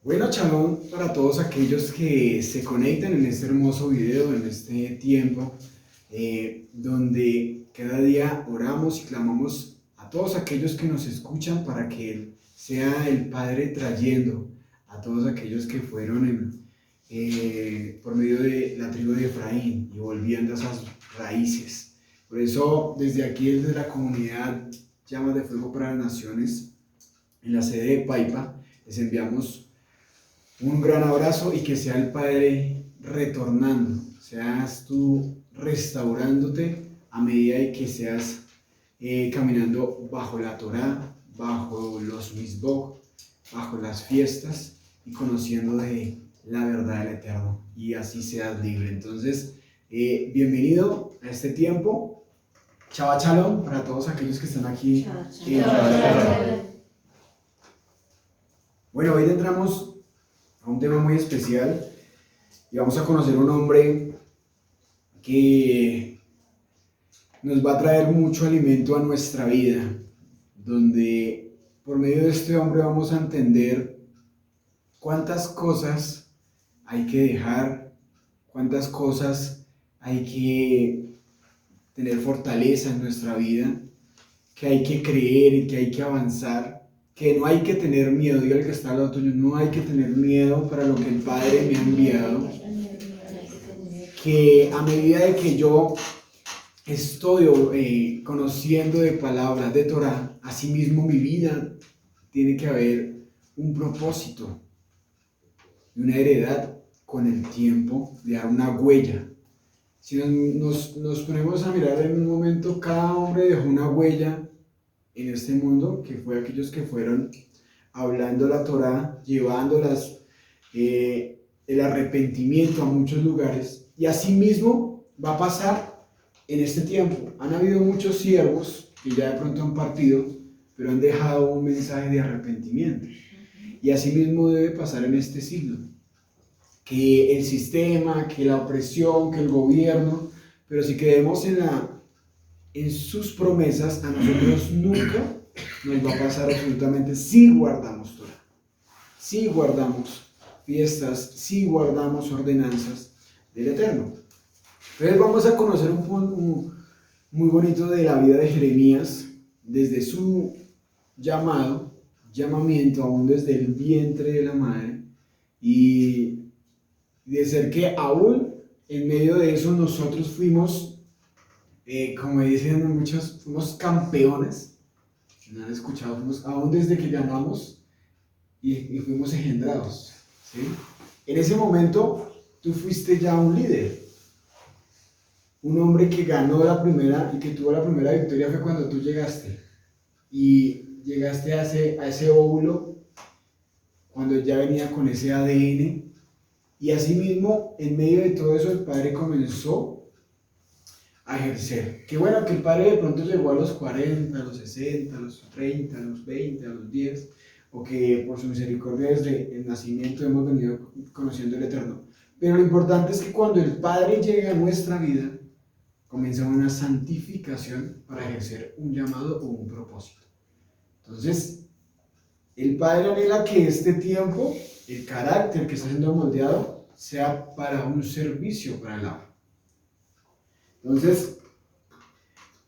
Bueno, Shalom para todos aquellos que se conectan en este hermoso video, en este tiempo, donde cada día oramos y clamamos a todos aquellos que nos escuchan para que Él sea el Padre trayendo a todos aquellos que fueron por medio de la tribu de Efraín y volviendo a esas raíces. Por eso, desde aquí, desde la comunidad Llamas de Fuego para las Naciones, en la sede de Paipa, les enviamos un gran abrazo y que sea el Padre retornando, seas tú restaurándote a medida de que seas caminando bajo la Torá, bajo los misbok, bajo las fiestas y conociendo de la verdad del Eterno y así seas libre. Entonces, bienvenido a este tiempo. Shabbat Shalom para todos aquellos que están aquí. Bueno, hoy entramos a un tema muy especial y vamos a conocer un hombre que nos va a traer mucho alimento a nuestra vida, donde por medio de este hombre vamos a entender cuántas cosas hay que dejar, cuántas cosas hay que tener fortaleza en nuestra vida, que hay que creer y que hay que avanzar, que no hay que tener miedo. Diga el que está al lado tuyo, no hay que tener miedo para lo que el Padre me ha enviado, que a medida de que yo estoy conociendo de palabras de Torah, asimismo mi vida tiene que haber un propósito y una heredad con el tiempo de dar una huella. Si nos ponemos a mirar en un momento, cada hombre dejó una huella en este mundo, que fue aquellos que fueron hablando la Torá, llevándolas el arrepentimiento a muchos lugares, y así mismo va a pasar en este tiempo. Han habido muchos siervos que ya de pronto han partido, pero han dejado un mensaje de arrepentimiento, y así mismo debe pasar en este siglo, que el sistema, que la opresión, que el gobierno, pero si creemos en sus promesas, a nosotros nunca nos va a pasar absolutamente si guardamos Torah, si guardamos fiestas, si guardamos ordenanzas del Eterno. Entonces vamos a conocer un punto muy bonito de la vida de Jeremías, desde su llamamiento, aún desde el vientre de la madre, y de ser que aún en medio de eso nosotros fuimos como dicen muchos, fuimos campeones. ¿No han escuchado? Fuimos, aún desde que ganamos y fuimos engendrados. ¿Sí? En ese momento, tú fuiste ya un líder. Un hombre que ganó la primera y que tuvo la primera victoria fue cuando tú llegaste. Y llegaste a ese óvulo cuando ya venía con ese ADN. Y asimismo, en medio de todo eso, el Padre comenzó a ejercer. Qué bueno que el Padre de pronto llegó a los 40, a los 60, a los 30, a los 20, a los 10, o que por su misericordia desde el nacimiento hemos venido conociendo el Eterno. Pero lo importante es que cuando el Padre llega a nuestra vida, comienza una santificación para ejercer un llamado o un propósito. Entonces, el Padre anhela que este tiempo, el carácter que está siendo moldeado, sea para un servicio para el Abba. Entonces,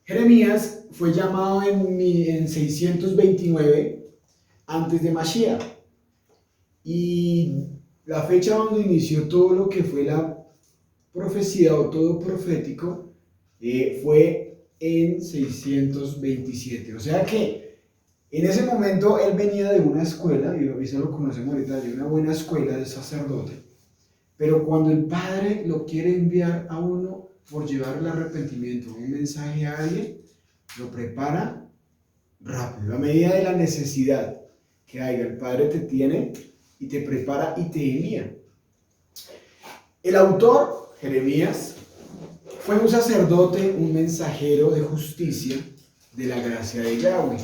Jeremías fue llamado en 629 antes de Mashiach, y la fecha donde inició todo lo que fue la profecía o todo profético fue en 627. O sea que en ese momento él venía de una escuela, y eso lo conocemos ahorita, de una buena escuela de sacerdote, pero cuando el Padre lo quiere enviar a uno por llevar el arrepentimiento, un mensaje a alguien, lo prepara rápido, a medida de la necesidad que haya. El Padre te tiene y te prepara y te envía. El autor, Jeremías, fue un sacerdote, un mensajero de justicia de la gracia de Yahweh,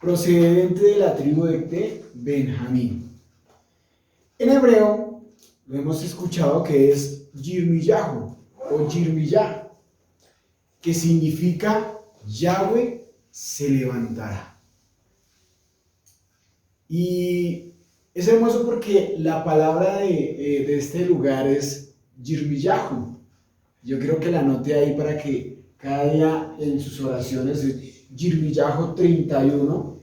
procedente de la tribu de Benjamín. En hebreo lo hemos escuchado que es Yirmiyahu o Yirmiyah, que significa Yahweh se levantará. Y Es hermoso porque la palabra de este lugar es Yirmiyahu. Yo creo que la anote ahí para que cada día en sus oraciones es Yirmiyahu 31,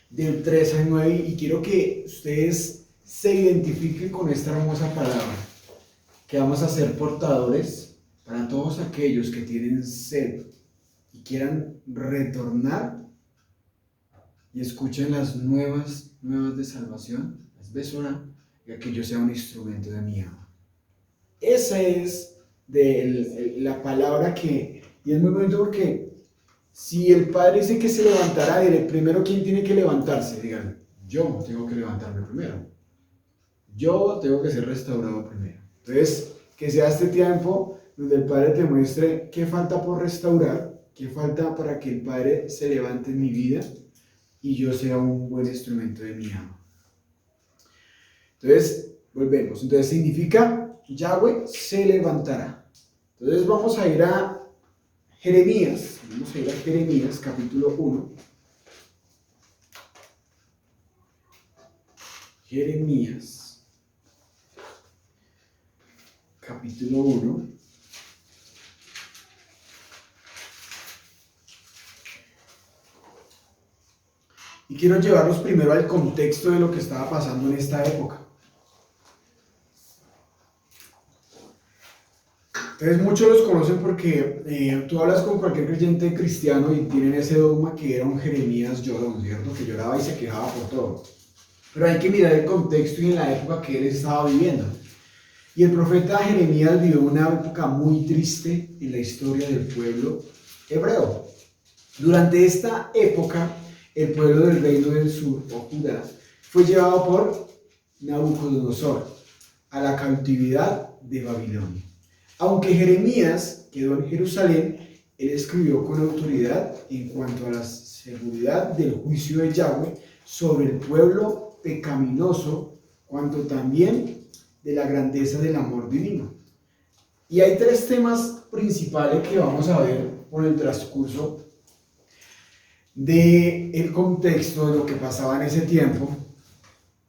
del 3 al 9, y quiero que ustedes se identifiquen con esta hermosa palabra, que vamos a ser portadores para todos aquellos que tienen sed y quieran retornar y escuchen las nuevas de salvación, las Besorá, y que yo sea un instrumento de mi ama. Esa es la palabra y es muy bonito porque si el Padre dice que se levantará, diré, primero, ¿quién tiene que levantarse? Digan, yo tengo que levantarme primero. Yo tengo que ser restaurado primero. Entonces, que sea este tiempo donde el Padre te muestre qué falta por restaurar, qué falta para que el Padre se levante en mi vida y yo sea un buen instrumento de mi ama. Entonces, volvemos. Entonces, significa Yahweh se levantará. Entonces, vamos a ir a Jeremías. Vamos a ir a Jeremías, capítulo 1. Jeremías, capítulo 1. Y quiero llevarlos primero al contexto de lo que estaba pasando en esta época. Entonces muchos los conocen porque tú hablas con cualquier creyente cristiano y tienen ese dogma que era un Jeremías llorón, ¿cierto? Que lloraba y se quejaba por todo. Pero hay que mirar el contexto y en la época que él estaba viviendo. Y el profeta Jeremías vivió una época muy triste en la historia del pueblo hebreo. Durante esta época, el pueblo del reino del sur, o Judá, fue llevado por Nabucodonosor a la cautividad de Babilonia. Aunque Jeremías quedó en Jerusalén, él escribió con autoridad en cuanto a la seguridad del juicio de Yahweh sobre el pueblo pecaminoso, cuanto también de la grandeza del amor divino. Y hay tres temas principales que vamos a ver por el transcurso del contexto de lo que pasaba en ese tiempo,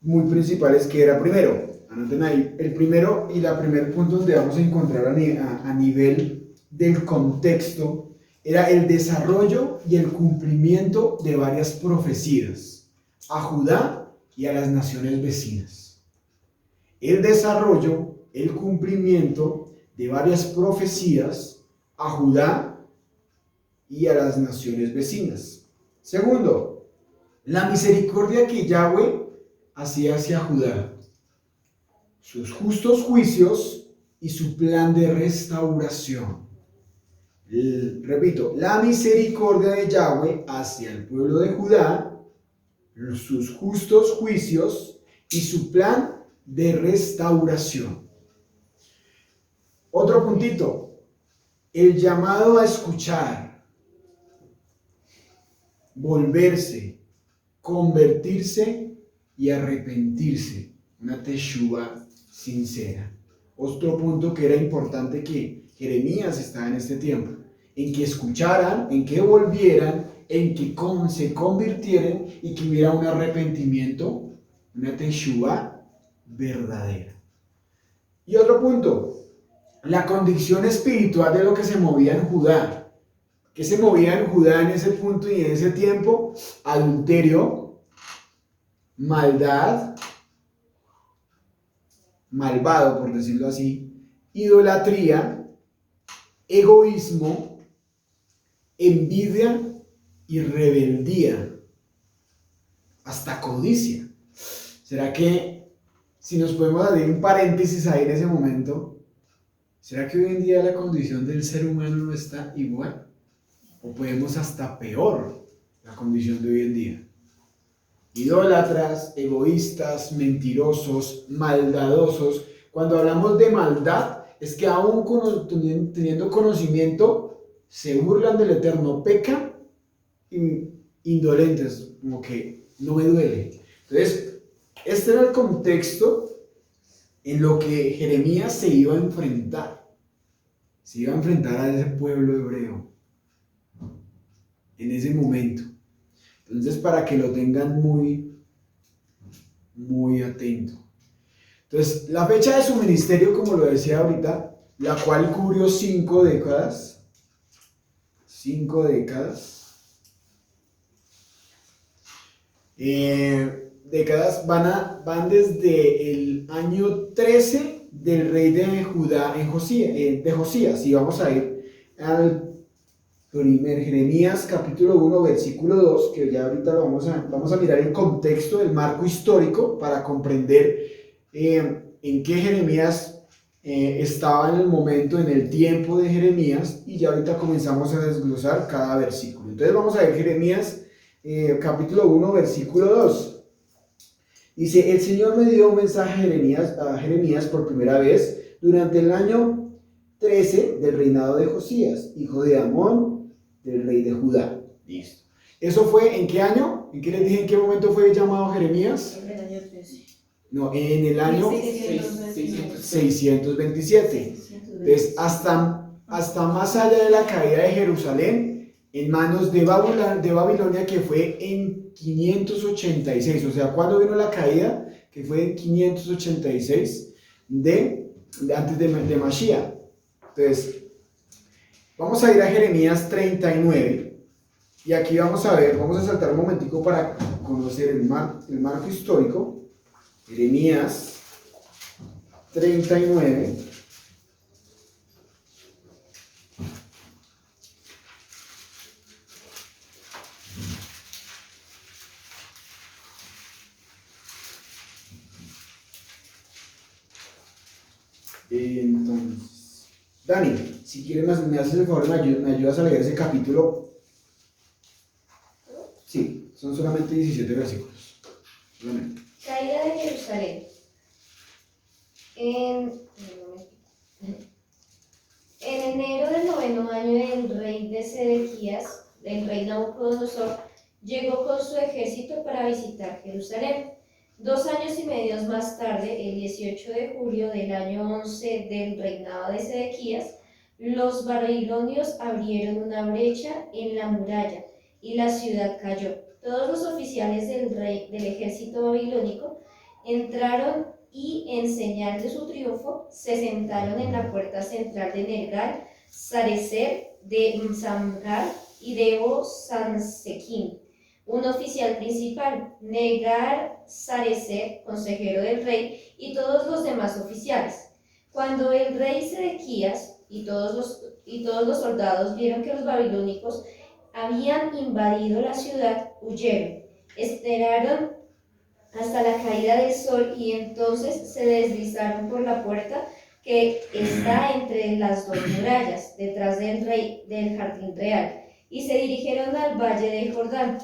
muy principales, que era primero, anoten ahí, el primero y la primer punto donde vamos a encontrar a nivel del contexto, era el desarrollo y el cumplimiento de varias profecías a Judá y a las naciones vecinas. El desarrollo, el cumplimiento de varias profecías a Judá y a las naciones vecinas. Segundo, la misericordia que Yahweh hacía hacia Judá, sus justos juicios y su plan de restauración. Repito, la misericordia de Yahweh hacia el pueblo de Judá, sus justos juicios y su plan de restauración. Otro puntito, el llamado a escuchar, volverse, convertirse y arrepentirse, una teshuva sincera. Otro punto que era importante que Jeremías estaba en este tiempo, en que escucharan, en que volvieran, en que se convirtieran y que hubiera un arrepentimiento, una teshuva verdadera. Y otro punto, la condición espiritual de lo que se movía en Judá. ¿Qué se movía en Judá en ese punto y en ese tiempo? Adulterio, maldad, malvado por decirlo así, idolatría, egoísmo, envidia y rebeldía, hasta codicia. ¿Será que si nos podemos hacer un paréntesis ahí en ese momento, será que hoy en día la condición del ser humano no está igual? O podemos hasta peor la condición de hoy en día. Idólatras, egoístas, mentirosos, maldadosos. Cuando hablamos de maldad, es que aún teniendo conocimiento, se burlan del Eterno, pecan, indolentes, como que no me duele. Entonces, este era el contexto en lo que Jeremías se iba a enfrentar. Se iba a enfrentar a ese pueblo hebreo en ese momento. Entonces, para que lo tengan muy muy atento. Entonces, la fecha de su ministerio, como lo decía ahorita, la cual cubrió 5 décadas, 5 décadas, van desde el año 13 del rey de Judá de Josías, y vamos a ir al primer Jeremías capítulo 1 versículo 2, que ya ahorita vamos a mirar el contexto, el marco histórico para comprender en qué Jeremías estaba en el momento, en el tiempo de Jeremías, y ya ahorita comenzamos a desglosar cada versículo. Entonces vamos a ver Jeremías capítulo 1 versículo 2. Dice, el Señor me dio un mensaje a Jeremías por primera vez durante el año 13 del reinado de Josías, hijo de Amón, del rey de Judá. Listo. ¿Eso fue en qué año? ¿En qué les dije en qué momento fue llamado Jeremías? En el año 13. No, en el año 627. Entonces, hasta más allá de la caída de Jerusalén, en manos de Babilonia, que fue en 586. O sea, ¿cuándo vino la caída? Que fue en 586 antes de Mashiach. Entonces, vamos a ir a Jeremías 39 y aquí vamos a saltar un momentico para conocer el marco histórico. Jeremías 39. Entonces, Dani, si quieres me haces el favor, me ayudas a leer ese capítulo. Sí, son solamente 17 versículos. Solamente. Caída de Jerusalén. En enero del 9º año del rey de Sedequías, el rey Nabucodonosor llegó con su ejército para visitar Jerusalén. 2 años y medio más tarde, el 18 de julio del año 11 del reinado de Sedequías, los babilonios abrieron una brecha en la muralla y la ciudad cayó. Todos los oficiales del ejército babilónico entraron y, en señal de su triunfo, se sentaron en la puerta central de Nergal, Sarecer, de Samgar y de Sansequim. Un oficial principal, Negar Sarecer, consejero del rey, y todos los demás oficiales. Cuando el rey Sedequías y todos los soldados vieron que los babilónicos habían invadido la ciudad, huyeron, esperaron hasta la caída del sol y entonces se deslizaron por la puerta que está entre las dos murallas, detrás del jardín real, y se dirigieron al valle del Jordán.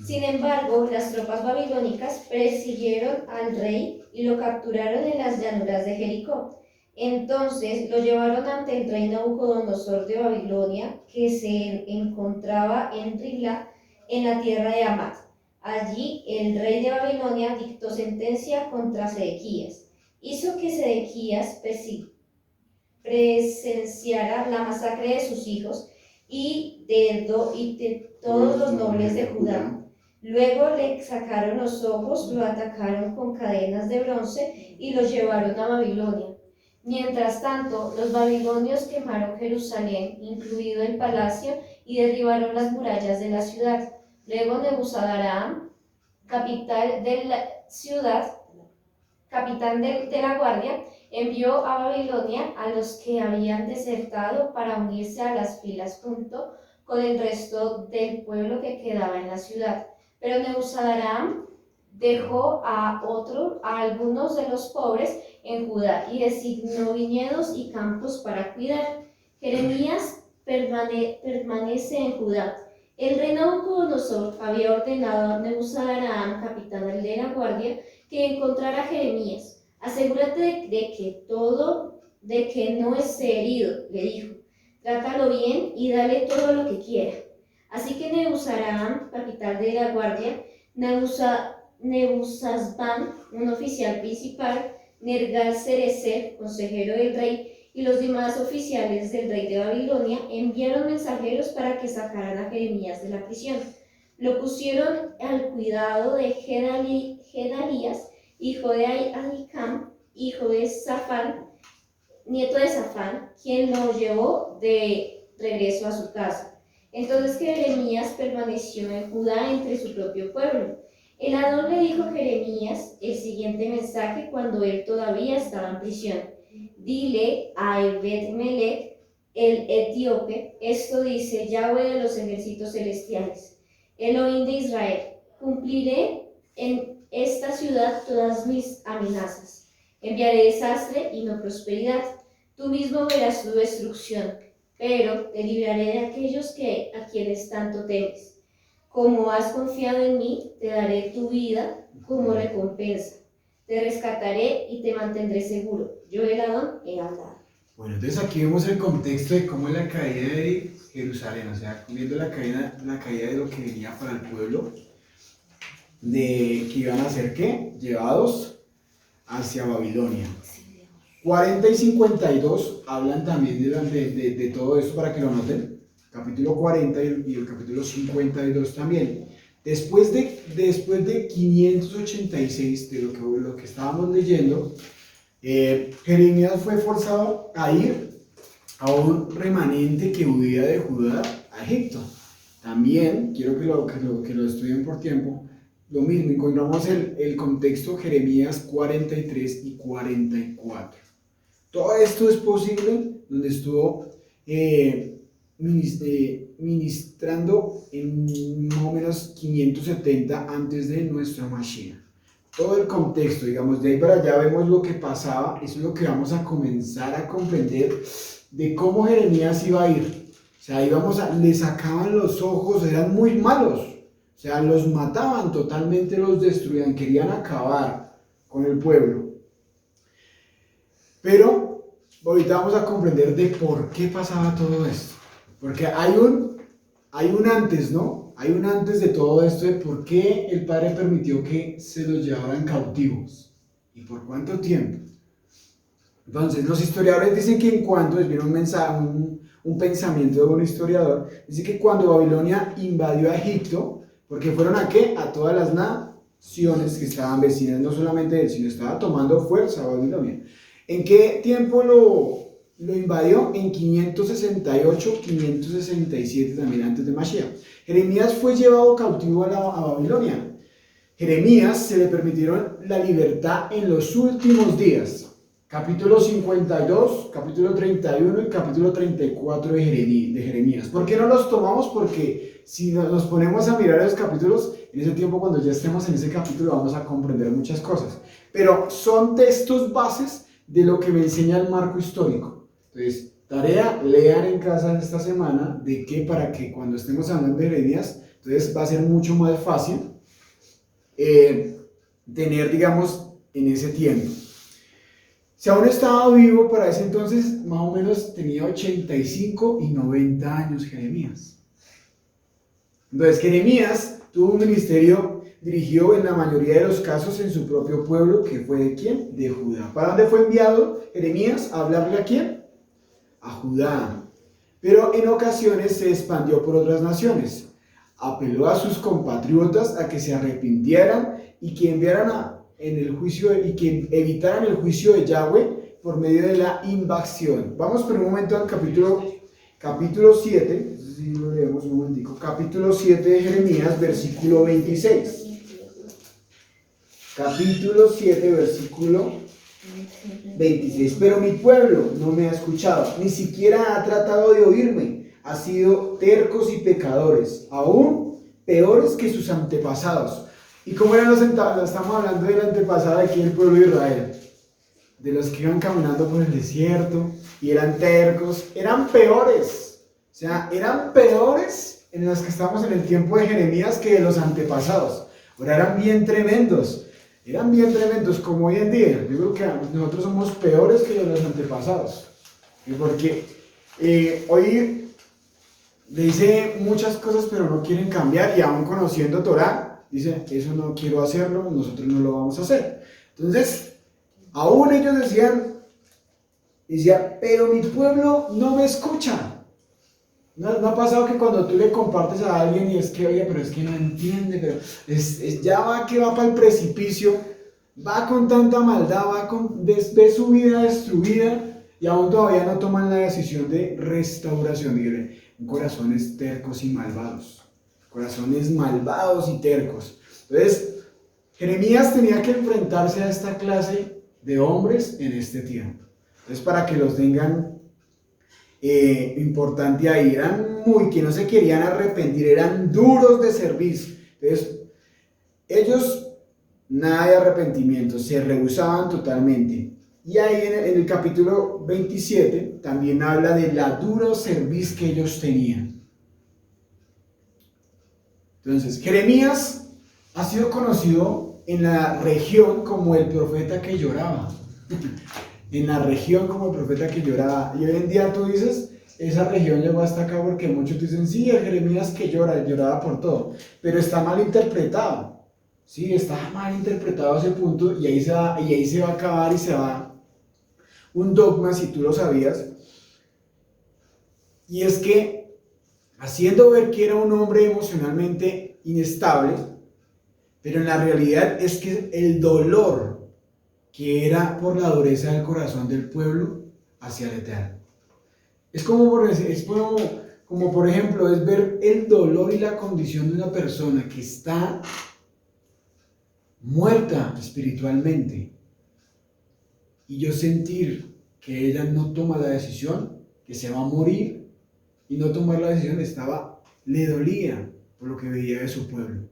Sin embargo, las tropas babilónicas persiguieron al rey y lo capturaron en las llanuras de Jericó. Entonces lo llevaron ante el rey Nabucodonosor de Babilonia, que se encontraba en Ribla, en la tierra de Hamat. Allí el rey de Babilonia dictó sentencia contra Sedequías. Hizo que Sedequías presenciara la masacre de sus hijos y de todos los nobles de Judá. Luego le sacaron los ojos, lo atacaron con cadenas de bronce y lo llevaron a Babilonia. Mientras tanto, los babilonios quemaron Jerusalén, incluido el palacio, y derribaron las murallas de la ciudad. Luego Nebuzaradán, capitán de la guardia, envió a Babilonia a los que habían desertado para unirse a las filas junto con el resto del pueblo que quedaba en la ciudad. Pero Nebuzaradán dejó a algunos de los pobres en Judá y designó viñedos y campos para cuidar. Jeremías permanece en Judá. El rey Nabucodonosor había ordenado a Nebuzaradán, capitán de la guardia, que encontrara a Jeremías. Asegúrate de que no esté herido, le dijo. Trátalo bien y dale todo lo que quiera. Así que Nebuzaradán, capitán de la guardia, Nebuzazban, un oficial principal, Nergal-Sarecer, consejero del rey, y los demás oficiales del rey de Babilonia enviaron mensajeros para que sacaran a Jeremías de la prisión. Lo pusieron al cuidado de Gedalías, hijo de Ahikam, hijo de Safán, nieto de Safán, quien lo llevó de regreso a su casa. Entonces Jeremías permaneció en Judá entre su propio pueblo. El Adón le dijo a Jeremías el siguiente mensaje cuando él todavía estaba en prisión. Dile a Ebed-Melech, el etíope, esto dice Yahweh de los ejércitos celestiales, Elohim de Israel, cumpliré en esta ciudad todas mis amenazas. Enviaré desastre y no prosperidad. Tú mismo verás tu destrucción, pero te libraré de aquellos a quienes tanto temes. Como has confiado en mí, te daré tu vida como recompensa. Te rescataré y te mantendré seguro. Yo, el Adón, he hablado. Bueno, entonces aquí vemos el contexto de cómo es la caída de Jerusalén, o sea, viendo la caída de lo que venía para el pueblo, de que iban a ser, ¿qué? Llevados hacia Babilonia. 40 y 52 hablan también de todo esto para que lo noten. Capítulo 40 y el capítulo 52 también. Después de 586, de lo que estábamos leyendo, Jeremías fue forzado a ir a un remanente que huía de Judá a Egipto. También, quiero que lo estudien por tiempo, lo mismo, encontramos el contexto Jeremías 43 y 44. Todo esto es posible donde estuvo ministrando en más o menos 570 antes de nuestro Mashiach. Todo el contexto, digamos, de ahí para allá vemos lo que pasaba, eso es lo que vamos a comenzar a comprender de cómo Jeremías iba a ir. O sea, le sacaban los ojos, eran muy malos, o sea, los mataban totalmente, los destruían, querían acabar con el pueblo. Pero ahorita vamos a comprender de por qué pasaba todo esto. Porque hay un antes, ¿no? Hay un antes de todo esto de por qué el Padre permitió que se los llevaran cautivos. ¿Y por cuánto tiempo? Entonces, los historiadores dicen que viene un pensamiento de un historiador, dice que cuando Babilonia invadió a Egipto, porque fueron ¿a qué? A todas las naciones que estaban vecinas, no solamente él, sino estaba tomando fuerza a Babilonia. ¿En qué tiempo lo invadió? En 568, 567 también antes de Mashiach. Jeremías fue llevado cautivo a Babilonia. Jeremías se le permitieron la libertad en los últimos días. Capítulo 52, capítulo 31 y capítulo 34 de Jeremías. ¿Por qué no los tomamos? Porque si nos ponemos a mirar esos capítulos, en ese tiempo cuando ya estemos en ese capítulo vamos a comprender muchas cosas. Pero son textos bases de lo que me enseña el marco histórico. Entonces, tarea, lean en casa esta semana para que cuando estemos hablando de Jeremías, entonces va a ser mucho más fácil tener, digamos, en ese tiempo. Si aún estaba vivo para ese entonces, más o menos tenía 85 y 90 años Jeremías. Entonces, Jeremías tuvo un ministerio dirigido en la mayoría de los casos en su propio pueblo, que fue ¿de quién? De Judá. ¿Para dónde fue enviado Jeremías? ¿A hablarle a quién? A Judá. Pero en ocasiones se expandió por otras naciones. Apeló a sus compatriotas a que se arrepintieran y que que evitaran el juicio de Yahweh por medio de la invasión. Vamos por un momento al capítulo 7, si lo leemos un momentico, capítulo 7 de Jeremías, versículo 26. Capítulo 7, versículo 26. Pero mi pueblo no me ha escuchado, ni siquiera ha tratado de oírme. Ha sido tercos y pecadores, aún peores que sus antepasados. ¿Y cómo eran los antepasados? Estamos hablando del antepasado de aquí del pueblo de Israel. De los que iban caminando por el desierto y eran tercos, eran peores. O sea, eran peores en los que estamos en el tiempo de Jeremías que de los antepasados. Ahora eran bien tremendos como hoy en día. Yo creo que nosotros somos peores que los antepasados. Porque hoy le dice muchas cosas pero no quieren cambiar y aún conociendo Torah, dice, eso no quiero hacerlo, nosotros no lo vamos a hacer. Entonces, aún ellos decían, pero mi pueblo no me escucha. ¿No ha pasado que cuando tú le compartes a alguien y es que, oye, pero es que no entiende, pero ya va que va para el precipicio, va con tanta maldad, ve su vida destruida y aún todavía no toman la decisión de restauración. Dígale, corazones tercos y malvados. Corazones malvados y tercos. Entonces, Jeremías tenía que enfrentarse a esta clase de hombres en este tiempo. Entonces, para que los tengan importante ahí, eran que no se querían arrepentir, eran duros de servicio. Entonces, ellos, nada de arrepentimiento, se rehusaban totalmente. Y ahí en el capítulo 27 también habla de la duro servicio que ellos tenían. Entonces, Jeremías ha sido conocido en la región como el profeta que lloraba. En la región como el profeta que lloraba. Y hoy en día tú dices, esa región llegó hasta acá porque muchos dicen, sí, el Jeremías que lloraba por todo. Pero está mal interpretado. Sí, está mal interpretado ese punto y ahí se va a acabar y se va un dogma, si tú lo sabías. Y es que, haciendo ver que era un hombre emocionalmente inestable, pero en la realidad es que el dolor que era por la dureza del corazón del pueblo hacia el Eterno. Es como por ejemplo, es ver el dolor y la condición de una persona que está muerta espiritualmente y yo sentir que ella no toma la decisión, que se va a morir y no tomar la decisión, le dolía por lo que veía de su pueblo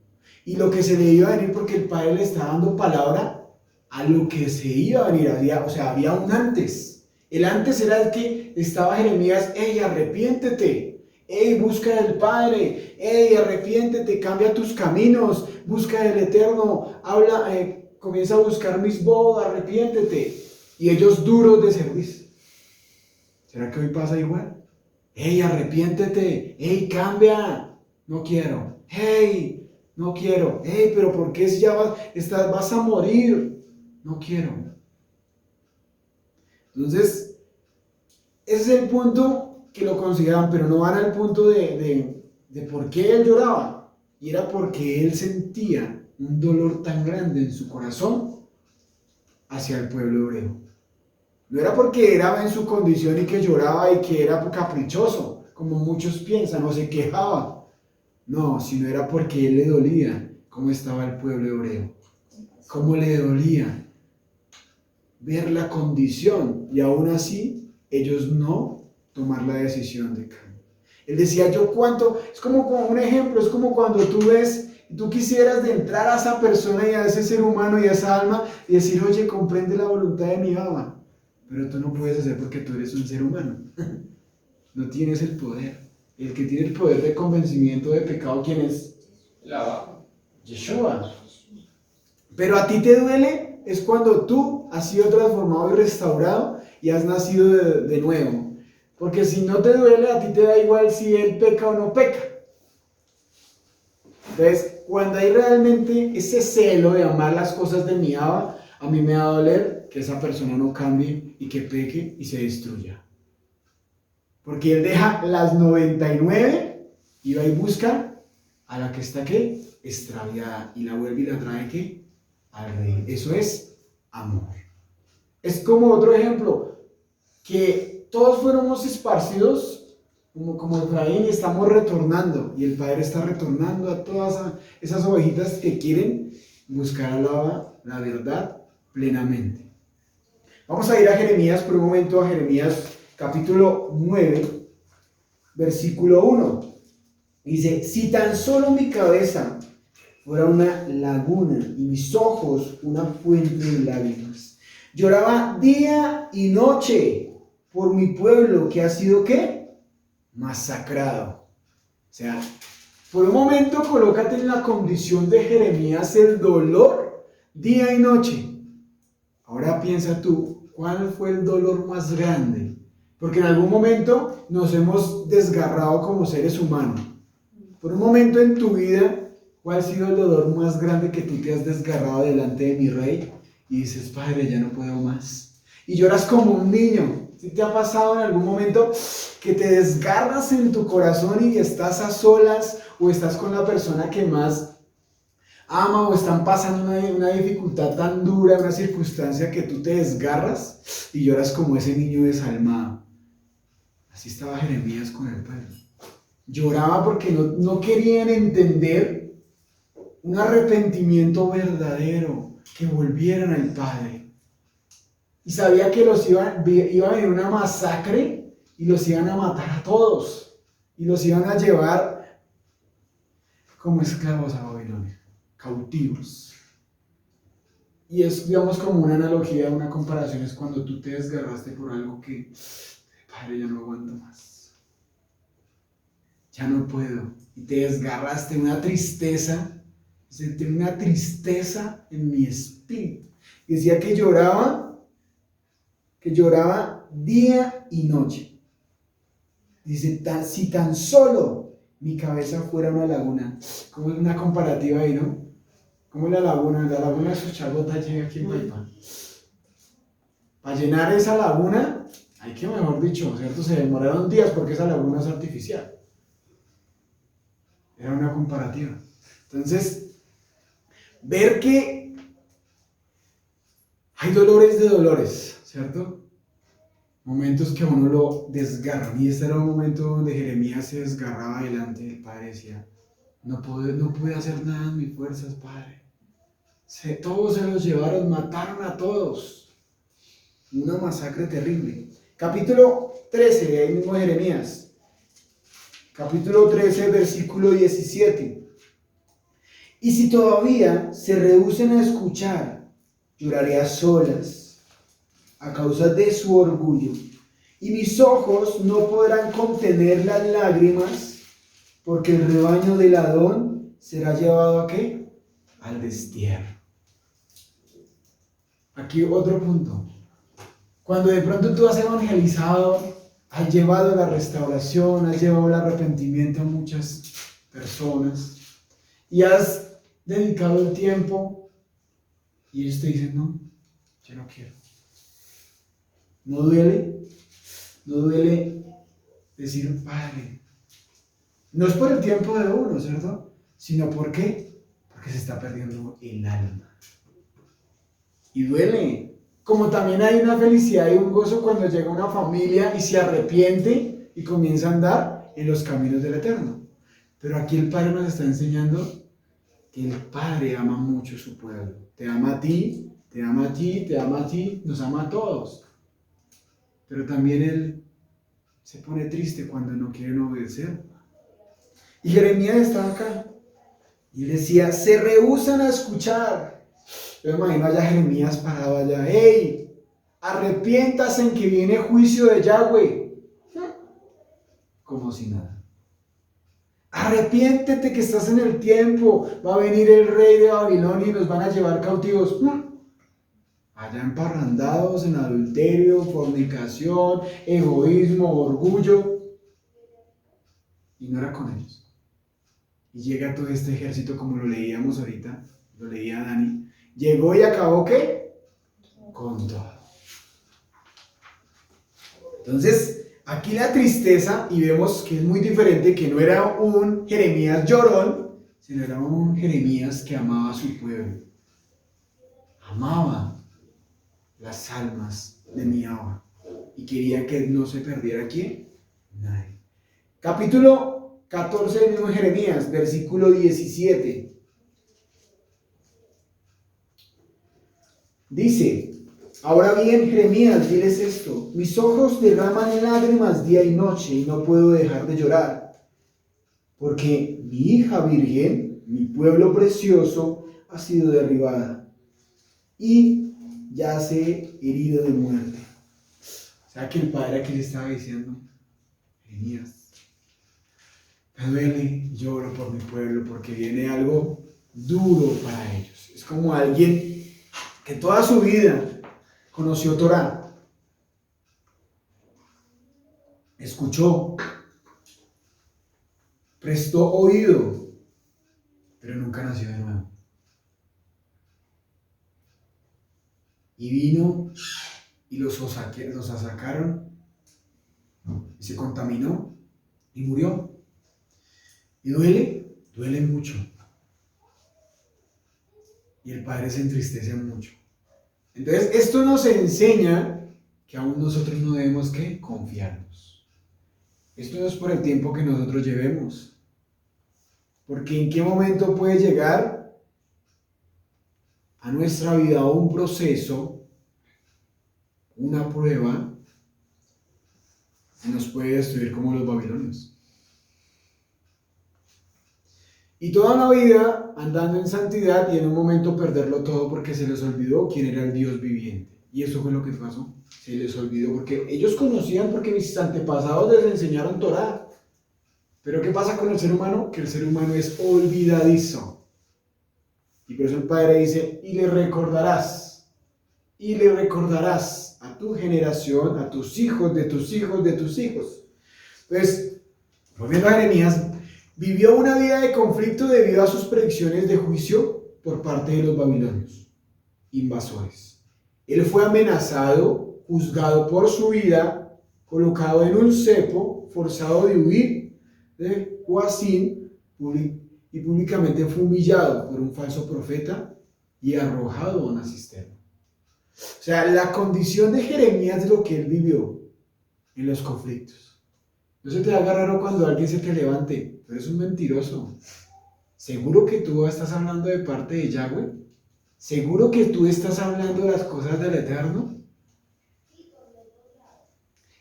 y lo que se le iba a venir, porque el Padre le está dando palabra a lo que se iba a venir. Había un antes. El antes era el que estaba Jeremías, ¡ey, arrepiéntete! ¡Ey, busca del Padre! ¡Ey, arrepiéntete! Cambia tus caminos, busca del Eterno, comienza a buscar mis voz, arrepiéntete. Y ellos duros de servicio. ¿Será que hoy pasa igual? ¡Ey, arrepiéntete! ¡Ey, cambia! No quiero. ¡Ey, no quiero! ¡Ey, pero por qué si ya vas a morir! No quiero. Entonces, ese es el punto que lo consideraban, pero no van al punto de por qué él lloraba. Y era porque él sentía un dolor tan grande en su corazón hacia el pueblo hebreo. No era porque era en su condición y que lloraba y que era caprichoso, como muchos piensan, o se quejaba. No, sino era porque él le dolía cómo estaba el pueblo hebreo. Cómo le dolía ver la condición y aún así ellos no tomar la decisión de cambio. Él decía, es como un ejemplo, es como cuando tú quisieras de entrar a esa persona y a ese ser humano y a esa alma y decir, oye, comprende la voluntad de mi Abba, pero tú no puedes hacer porque tú eres un ser humano. No tienes el poder. El que tiene el poder de convencimiento de pecado, ¿quién es? Yeshua. Pero a ti te duele es cuando tú has sido transformado y restaurado y has nacido de nuevo. Porque si no te duele, a ti te da igual si él peca o no peca. Entonces, cuando hay realmente ese celo de amar las cosas de mi Abba, a mí me va a doler que esa persona no cambie y que peque y se destruya. Porque él deja las 99 y va y busca a la que está, ¿qué? Extraviada, y la vuelve y la trae, ¿qué? Al rey. Eso es amor. Es como otro ejemplo, que todos fuéramos esparcidos como Efraín y estamos retornando, y el Padre está retornando a todas esas ovejitas que quieren buscar a la verdad plenamente. Vamos a ir a Jeremías por un momento, a Jeremías capítulo 9, versículo 1. Dice, si tan solo mi cabeza fuera una laguna y mis ojos una fuente de lágrimas. Lloraba día y noche por mi pueblo que ha sido, ¿qué? Masacrado. O sea, por un momento colócate en la condición de Jeremías, el dolor día y noche. Ahora piensa tú, ¿cuál fue el dolor más grande? Porque en algún momento nos hemos desgarrado como seres humanos. Por un momento en tu vida, ¿cuál ha sido el dolor más grande que tú te has desgarrado delante de mi rey? Y dices, Padre, ya no puedo más. Y lloras como un niño. ¿Sí te ha pasado en algún momento que te desgarras en tu corazón y estás a solas o estás con la persona que más ama o están pasando una dificultad tan dura, una circunstancia que tú te desgarras y lloras como ese niño desalmado. Así estaba Jeremías con el pueblo. Lloraba porque no querían entender un arrepentimiento verdadero, que volvieran al Padre. Y sabía que iba a venir una masacre y los iban a matar a todos. Y los iban a llevar como esclavos a Babilonia, cautivos. Y es, digamos, como una analogía, una comparación, es cuando tú te desgarraste por algo que, Padre, ya no aguanto más. Ya no puedo. Y te desgarraste, una tristeza, sentí una tristeza en mi espíritu. Y decía que lloraba día y noche. Dice, si tan solo mi cabeza fuera una laguna, como es una comparativa ahí, ¿no? Como la laguna de Suchagota llega aquí en Paipa. Para llenar esa laguna, hay que, mejor dicho, ¿cierto? Se demoraron días porque esa laguna es artificial. Era una comparativa. Entonces, ver que hay dolores de dolores, ¿cierto? Momentos que a uno lo desgarran. Y este era un momento donde Jeremías se desgarraba delante del Padre y decía, no pude hacer nada en mis fuerzas, Padre. Todos se los llevaron, mataron a todos. Una masacre terrible. Capítulo 13, de ahí mismo Jeremías. Capítulo 13, versículo 17. Y si todavía se rehúsen a escuchar, lloraré a solas a causa de su orgullo, y mis ojos no podrán contener las lágrimas, porque el rebaño del Adón será llevado ¿a qué? Al destierro. Aquí otro punto. Cuando de pronto tú has evangelizado, has llevado la restauración, has llevado el arrepentimiento a muchas personas y has dedicado el tiempo y ellos te dicen, no, yo no quiero. ¿No duele? ¿No duele decir, Padre? No es por el tiempo de uno, ¿cierto? Sino ¿por qué? Porque se está perdiendo el alma. Y duele. Como también hay una felicidad y un gozo cuando llega una familia y se arrepiente y comienza a andar en los caminos del Eterno. Pero aquí el Padre nos está enseñando que el Padre ama mucho a su pueblo. Te ama a ti, te ama a ti, te ama a ti, nos ama a todos. Pero también Él se pone triste cuando no quieren obedecer. Y Jeremías estaba acá y decía, se rehúsan a escuchar. Yo me imagino allá Jeremías parado allá, ¡hey! Arrepiéntase en que viene juicio de Yahweh. Como si nada. Arrepiéntete que estás en el tiempo. Va a venir el rey de Babilonia y nos van a llevar cautivos. Allá emparrandados en adulterio, fornicación, egoísmo, orgullo. Y no era con ellos. Y llega todo este ejército como lo leíamos ahorita, lo leía Dani. Llegó y acabó ¿qué? Con todo. Entonces, aquí la tristeza, y vemos que es muy diferente, que no era un Jeremías llorón, sino era un Jeremías que amaba a su pueblo. Amaba las almas de Miahua y quería que no se perdiera ¿quién? Nadie. Capítulo 14 del mismo Jeremías, versículo 17. Dice, ahora bien, Jeremías, diles esto, mis ojos derraman lágrimas día y noche y no puedo dejar de llorar, porque mi hija virgen, mi pueblo precioso, ha sido derribada y yace herido de muerte. O sea que el padre aquí le estaba diciendo, Jeremías, me duele, lloro por mi pueblo porque viene algo duro para ellos. Es como alguien que toda su vida conoció Torá, escuchó, prestó oído, pero nunca nació de nuevo. Y vino y los sacaron y se contaminó y murió. Y duele mucho. y el padre se entristece mucho. Entonces, esto nos enseña que aún nosotros no debemos ¿qué? Confiarnos. Esto no es por el tiempo que nosotros llevemos. Porque en qué momento puede llegar a nuestra vida un proceso, una prueba, y nos puede destruir como los babilonios. Y toda una vida andando en santidad y en un momento perderlo todo porque se les olvidó quién era el Dios viviente. Y eso fue lo que pasó. Se les olvidó porque ellos conocían, porque mis antepasados les enseñaron Torá. Pero ¿qué pasa con el ser humano? Que el ser humano es olvidadizo. Y por eso el Padre dice, y le recordarás a tu generación, a tus hijos, de tus hijos, de tus hijos. Entonces, volviendo a Jeremías, vivió una vida de conflicto debido a sus predicciones de juicio por parte de los babilonios, invasores. Él fue amenazado, juzgado por su vida, colocado en un cepo, forzado de huir de Joacim y públicamente fue humillado por un falso profeta y arrojado a una cisterna. O sea, la condición de Jeremías es lo que él vivió en los conflictos. No se te haga raro cuando alguien se te levante, tú eres un mentiroso. ¿Seguro que tú estás hablando de parte de Yahweh? ¿Seguro que tú estás hablando de las cosas del Eterno?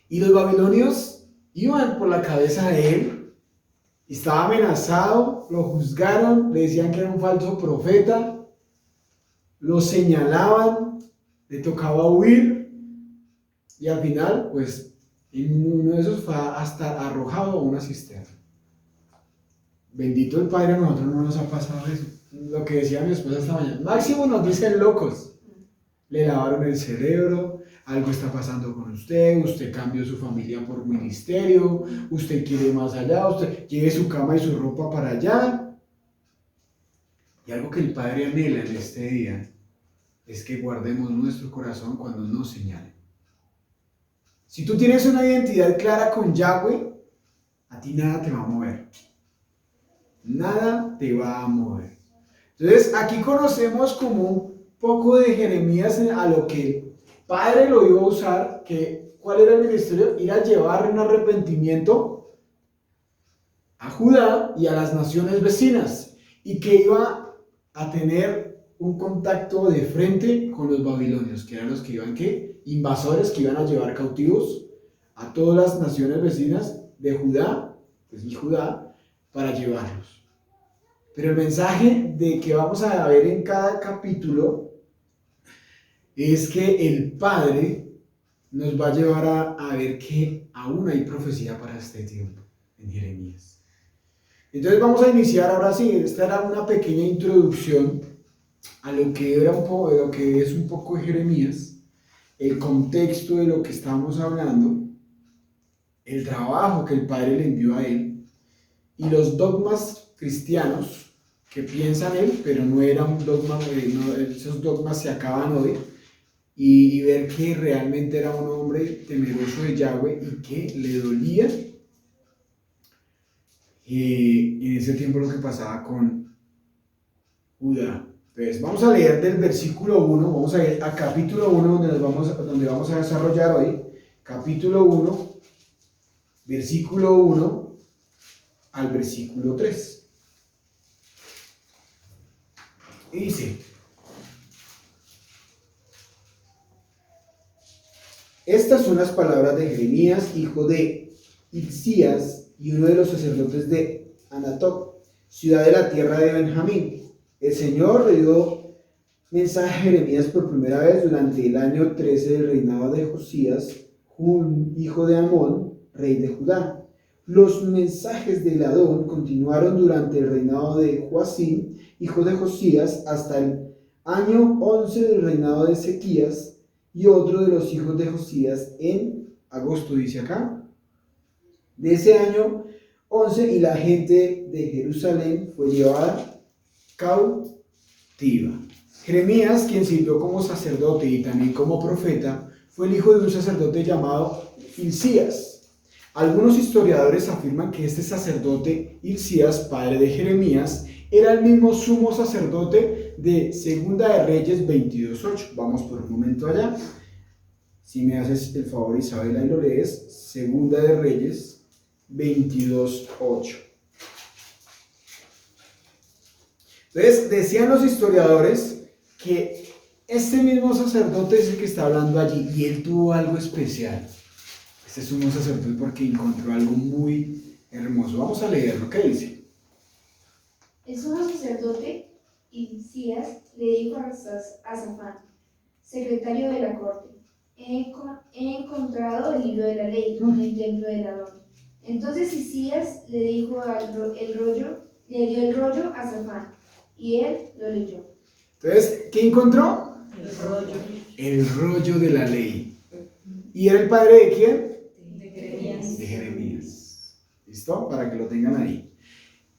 Y los babilonios iban por la cabeza de él, estaba amenazado, lo juzgaron, le decían que era un falso profeta, lo señalaban, le tocaba huir y al final, pues, en uno de esos fue hasta arrojado a una cisterna. Bendito el Padre, a nosotros no nos ha pasado eso. Lo que decía mi esposa esta mañana, máximo nos dicen locos. Le lavaron el cerebro, algo está pasando con usted, usted cambió su familia por ministerio, usted quiere más allá, usted lleve su cama y su ropa para allá. Y algo que el Padre anhela en este día es que guardemos nuestro corazón cuando nos señalen. Si tú tienes una identidad clara con Yahweh, a ti nada te va a mover. Nada te va a mover. Entonces, aquí conocemos como un poco de Jeremías a lo que el Padre lo iba a usar, que ¿cuál era el ministerio? Ir a llevar un arrepentimiento a Judá y a las naciones vecinas, y que iba a tener un contacto de frente con los babilonios, que eran los que iban, ¿qué? Invasores que iban a llevar cautivos a todas las naciones vecinas de Judá, pues y Judá, para llevarlos. Pero el mensaje de que vamos a ver en cada capítulo es que el Padre nos va a llevar a ver que aún hay profecía para este tiempo en Jeremías. Entonces vamos a iniciar ahora sí. Esta era una pequeña introducción a lo que era un poco, de lo que es un poco de Jeremías, el contexto de lo que estamos hablando, el trabajo que el Padre le envió a él y los dogmas cristianos que piensan él, pero no era un dogma, esos dogmas se acaban hoy, y ver que realmente era un hombre temeroso de Yahweh y que le dolía en ese tiempo lo que pasaba con Judá. Entonces vamos a leer del versículo 1, vamos a ir a capítulo 1 donde vamos a desarrollar hoy, capítulo 1, versículo 1 al versículo 3. Y dice, estas son las palabras de Jeremías, hijo de Hilcías, y uno de los sacerdotes de Anatoc, ciudad de la tierra de Benjamín. El Señor le dio mensaje a Jeremías por primera vez durante el año 13 del reinado de Josías, hijo de Amón, rey de Judá. Los mensajes del Adón continuaron durante el reinado de Joacim, hijo de Josías, hasta el año 11 del reinado de Ezequías, y otro de los hijos de Josías en agosto, dice acá, de ese año 11, y la gente de Jerusalén fue llevada cautiva. Jeremías, quien sirvió como sacerdote y también como profeta, fue el hijo de un sacerdote llamado Hilcías. Algunos historiadores afirman que este sacerdote, Hilcías, padre de Jeremías, era el mismo sumo sacerdote de Segunda de Reyes 22:8. Vamos por un momento allá. Si me haces el favor, Isabela, y lo lees. Segunda de Reyes 22:8. Entonces, decían los historiadores que este mismo sacerdote es el que está hablando allí y él tuvo algo especial. Este sumo sacerdote porque encontró algo muy hermoso. Vamos a leerlo. ¿Qué dice? El sumo sacerdote Hilcías le dijo a Safán, secretario de la corte, he encontrado el libro de la ley en el templo de Adón. Entonces Hilcías le dio el rollo a Safán, y él lo leyó. Entonces, ¿qué encontró? El rollo El rollo de la ley. ¿Y era el padre de quién? de Jeremías. De Jeremías. ¿Listo? Para que lo tengan ahí.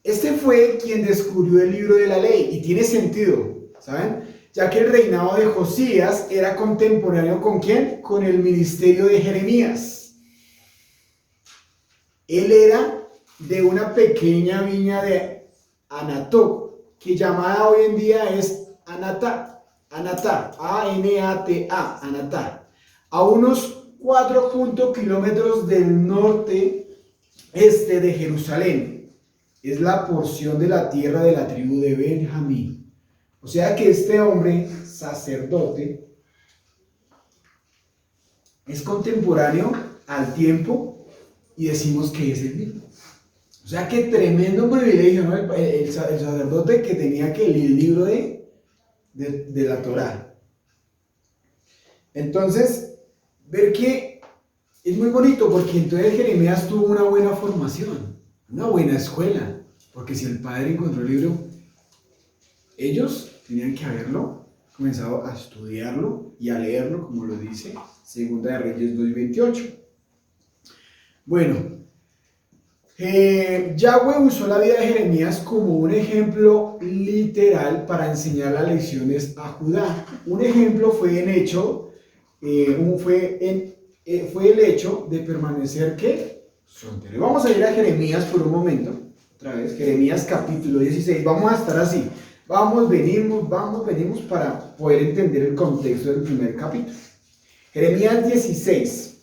Este fue quien descubrió el libro de la ley y tiene sentido, ¿saben? Ya que el reinado de Josías era contemporáneo ¿con quién? Con el ministerio de Jeremías. Él era de una pequeña viña de Anatot, que llamada hoy en día es Anatá, A-N-A-T-A, Anatá, a unos 4 kilómetros del norte-este de Jerusalén. Es la porción de la tierra de la tribu de Benjamín. O sea que este hombre, sacerdote, es contemporáneo al tiempo y decimos que es el mismo. O sea que tremendo privilegio, ¿no? El sacerdote que tenía que leer el libro de la Torá. Entonces, ver que es muy bonito porque entonces Jeremías tuvo una buena formación. Una buena escuela, porque si el padre encontró el libro, ellos tenían que haberlo comenzado a estudiarlo y a leerlo, como lo dice Segunda de Reyes 2:28. Bueno, Yahweh usó la vida de Jeremías como un ejemplo literal para enseñar las lecciones a Judá. Un ejemplo fue el hecho de permanecer ¿qué? Soltero. Vamos a ir a Jeremías por un momento, otra vez, Jeremías capítulo 16, vamos a estar así, venimos para poder entender el contexto del primer capítulo. Jeremías 16,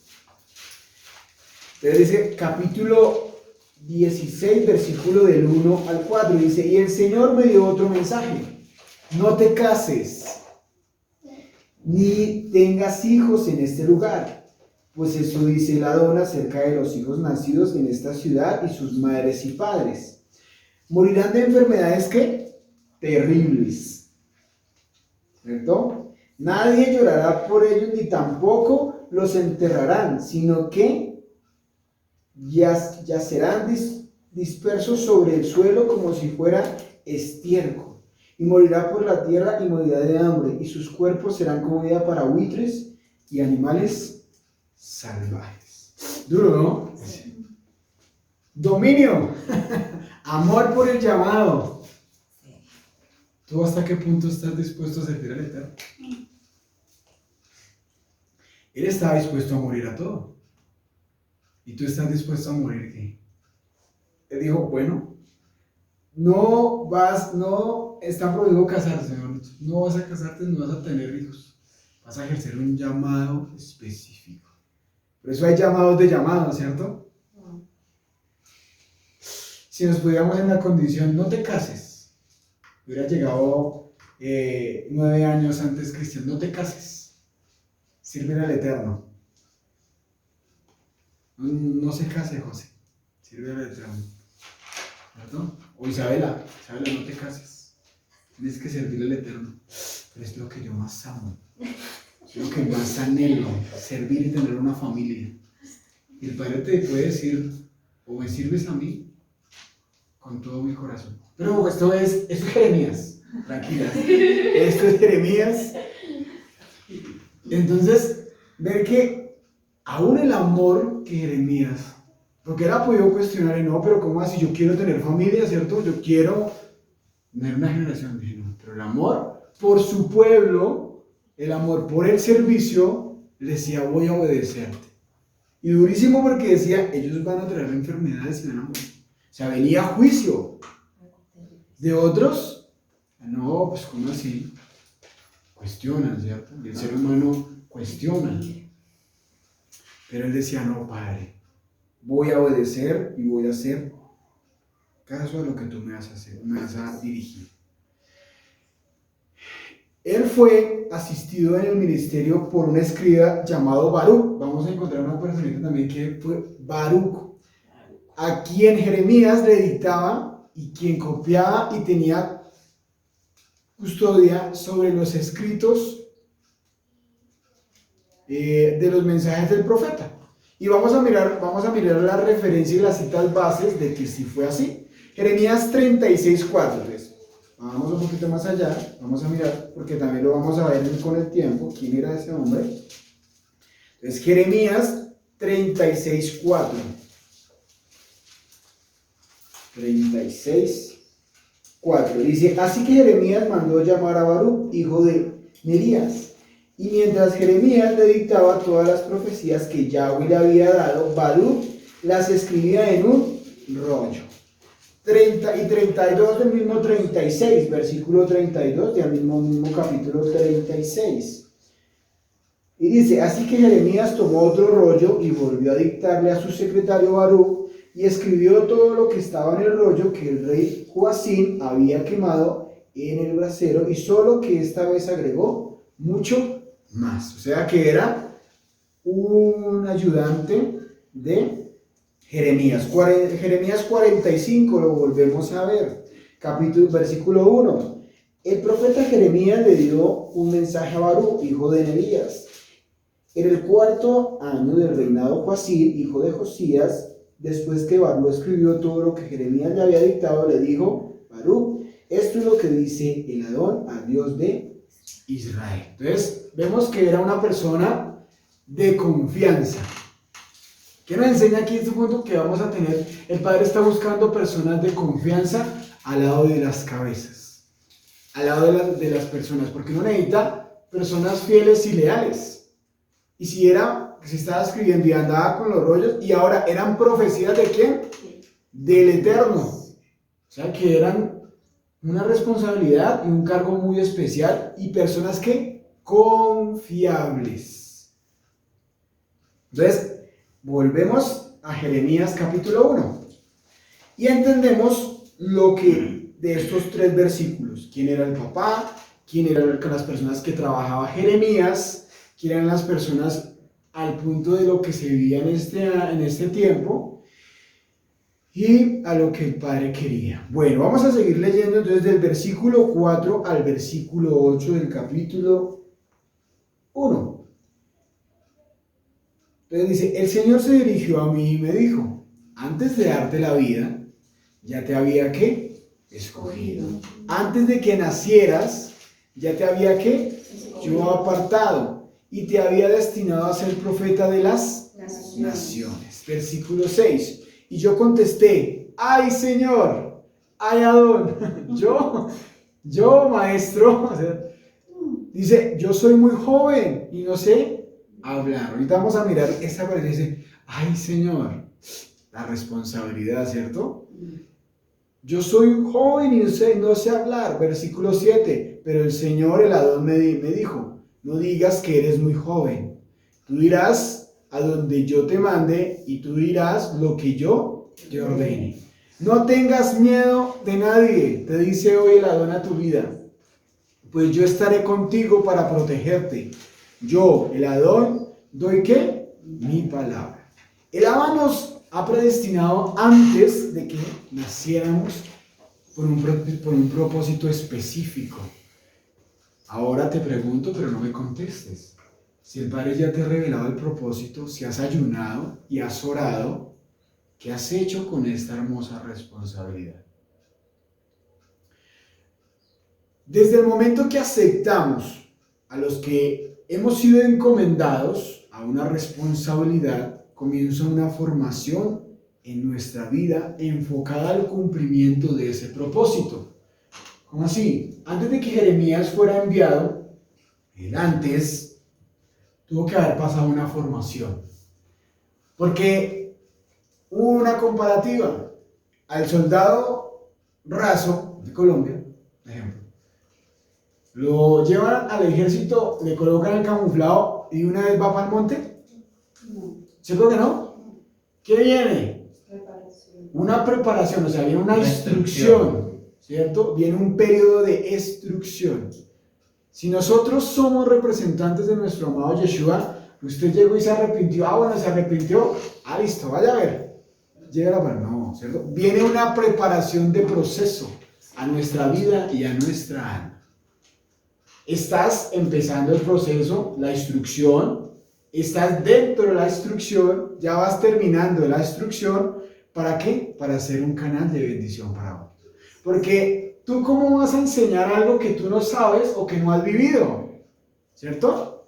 entonces dice capítulo 16, versículo del 1 al 4, dice, y el Señor me dio otro mensaje, no te cases, ni tengas hijos en este lugar. Pues eso dice el Adón acerca de los hijos nacidos en esta ciudad y sus madres y padres. Morirán de enfermedades ¿qué? Terribles. ¿Cierto? Nadie llorará por ellos ni tampoco los enterrarán, sino que yacerán dispersos sobre el suelo como si fuera estiércol. Y morirá por la tierra y morirá de hambre, y sus cuerpos serán comida para buitres y animales salvajes. Duro, ¿no? Sí. Dominio. Amor por el llamado. ¿Tú hasta qué punto estás dispuesto a servir al Eterno? Él estaba dispuesto a morir a todo. ¿Y tú estás dispuesto a morir qué? Él dijo, bueno, no está prohibido casarse, no vas a casarte, no vas a tener hijos. Vas a ejercer un llamado específico. Por eso hay llamados de llamados, ¿cierto? Si nos pudiéramos en la condición, no te cases. Hubiera llegado 9 años antes Cristian, no te cases. Sirve al Eterno. No se case, José. Sirve al Eterno. ¿Cierto? O Isabela, no te cases. Tienes que servir al Eterno. Pero es lo que yo más amo. Es lo que más anhelo, servir y tener una familia. Y el Padre te puede decir, o me sirves a mí con todo mi corazón. Pero esto es Jeremías, tranquila. Esto es Jeremías. Entonces, ver que aún el amor que Jeremías, porque él ha podido cuestionar, y no, pero ¿cómo así? Yo quiero tener familia, ¿cierto? Yo quiero tener una generación. Dije, no, pero el amor por su pueblo, el amor por el servicio, le decía, voy a obedecerte. Y durísimo porque decía, ellos van a traer enfermedades y van a morir. O sea, venía juicio de otros No, pues ¿cómo así? Cuestionan, ¿cierto? Y el ser humano cuestiona. Pero él decía, no, Padre, voy a obedecer y voy a hacer caso a lo que tú me vas a hacer, me vas a dirigir. Él fue asistido en el ministerio por un escriba llamado Baruch. Vamos a encontrar una personita también que fue Baruch, a quien Jeremías le dictaba y quien copiaba y tenía custodia sobre los escritos de los mensajes del profeta. Y vamos a mirar la referencia y las citas bases de que sí fue así. Jeremías 36:4. Entonces, vamos un poquito más allá, vamos a mirar, porque también lo vamos a ver con el tiempo, quién era ese hombre. Entonces, Jeremías 36:4. 36:4. Dice, así que Jeremías mandó llamar a Baruch, hijo de Nerías. Y mientras Jeremías le dictaba todas las profecías que Yahweh le había dado, Baruch las escribía en un rollo. 30 y 32 del mismo 36, versículo 32 del mismo capítulo 36. Y dice, así que Jeremías tomó otro rollo y volvió a dictarle a su secretario Baruch y escribió todo lo que estaba en el rollo que el rey Joacim había quemado en el brasero, y solo que esta vez agregó mucho más. O sea que era un ayudante de Jeremías. Jeremías 45 lo volvemos a ver. Versículo 1. El profeta Jeremías le dio un mensaje a Baruch, hijo de Nerías. En el 4º año del reinado de Joacim, hijo de Josías, después que Baruch escribió todo lo que Jeremías le había dictado, le dijo, Baruch, esto es lo que dice el Adón al Dios de Israel. Entonces, vemos que era una persona de confianza. ¿Qué nos enseña aquí este punto? Que vamos a tener, el Padre está buscando personas de confianza al lado de las cabezas, al lado de las personas, porque uno necesita personas fieles y leales. Y si estaba escribiendo y andaba con los rollos, y ahora eran profecías ¿de quién? Del Eterno. O sea que eran una responsabilidad y un cargo muy especial, y personas que confiables. Entonces, volvemos a Jeremías capítulo 1 y entendemos lo que de estos 3 versículos: quién era el papá, quién eran las personas que trabajaba Jeremías, quién eran las personas al punto de lo que se vivía en este tiempo, y a lo que el Padre quería. Bueno, vamos a seguir leyendo entonces del versículo 4 al versículo 8 del capítulo 1. Entonces dice, el Señor se dirigió a mí y me dijo, antes de darte la vida, ya te había ¿qué? Escogido. Antes de que nacieras, ya te había ¿qué? Yo apartado, y te había destinado a ser profeta de las naciones. Versículo 6. Y yo contesté, ay Señor, ay Adón, yo maestro, o sea, dice, yo soy muy joven y no sé hablar. Ahorita vamos a mirar esta parte y dice, ay Señor, la responsabilidad, ¿cierto? Yo soy joven y no sé hablar. Versículo 7, pero el Señor, el Adón, me dijo, no digas que eres muy joven, tú dirás a donde yo te mande y tú dirás lo que yo te ordene. No tengas miedo de nadie, te dice hoy el Adón a tu vida, pues yo estaré contigo para protegerte. Yo, el Adón, doy ¿qué? Mi palabra. El Abba nos ha predestinado antes de que naciéramos por un propósito específico. Ahora te pregunto, pero no me contestes. Si el Padre ya te ha revelado el propósito, si has ayunado y has orado, ¿qué has hecho con esta hermosa responsabilidad? Desde el momento que aceptamos a los que hemos sido encomendados a una responsabilidad, comienza una formación en nuestra vida enfocada al cumplimiento de ese propósito. ¿Cómo así? Antes de que Jeremías fuera enviado, él antes tuvo que haber pasado una formación. Porque hubo una comparativa al soldado raso de Colombia, por ejemplo, Lo llevan al ejército, le colocan el camuflado y una vez va para el monte. ¿Cierto que no? ¿Qué viene? Una preparación, o sea, viene una instrucción, ¿cierto? Viene un periodo de instrucción. Si nosotros somos representantes de nuestro amado Yeshua, usted llegó y se arrepintió, bueno, se arrepintió, listo, vaya a ver, llega la mano, no, ¿cierto? Viene una preparación de proceso a nuestra vida y a nuestra alma. Estás empezando el proceso, la instrucción, estás dentro de la instrucción, ya vas terminando la instrucción, ¿para qué? Para ser un canal de bendición para otros. Porque tú cómo vas a enseñar algo que tú no sabes o que no has vivido, ¿cierto?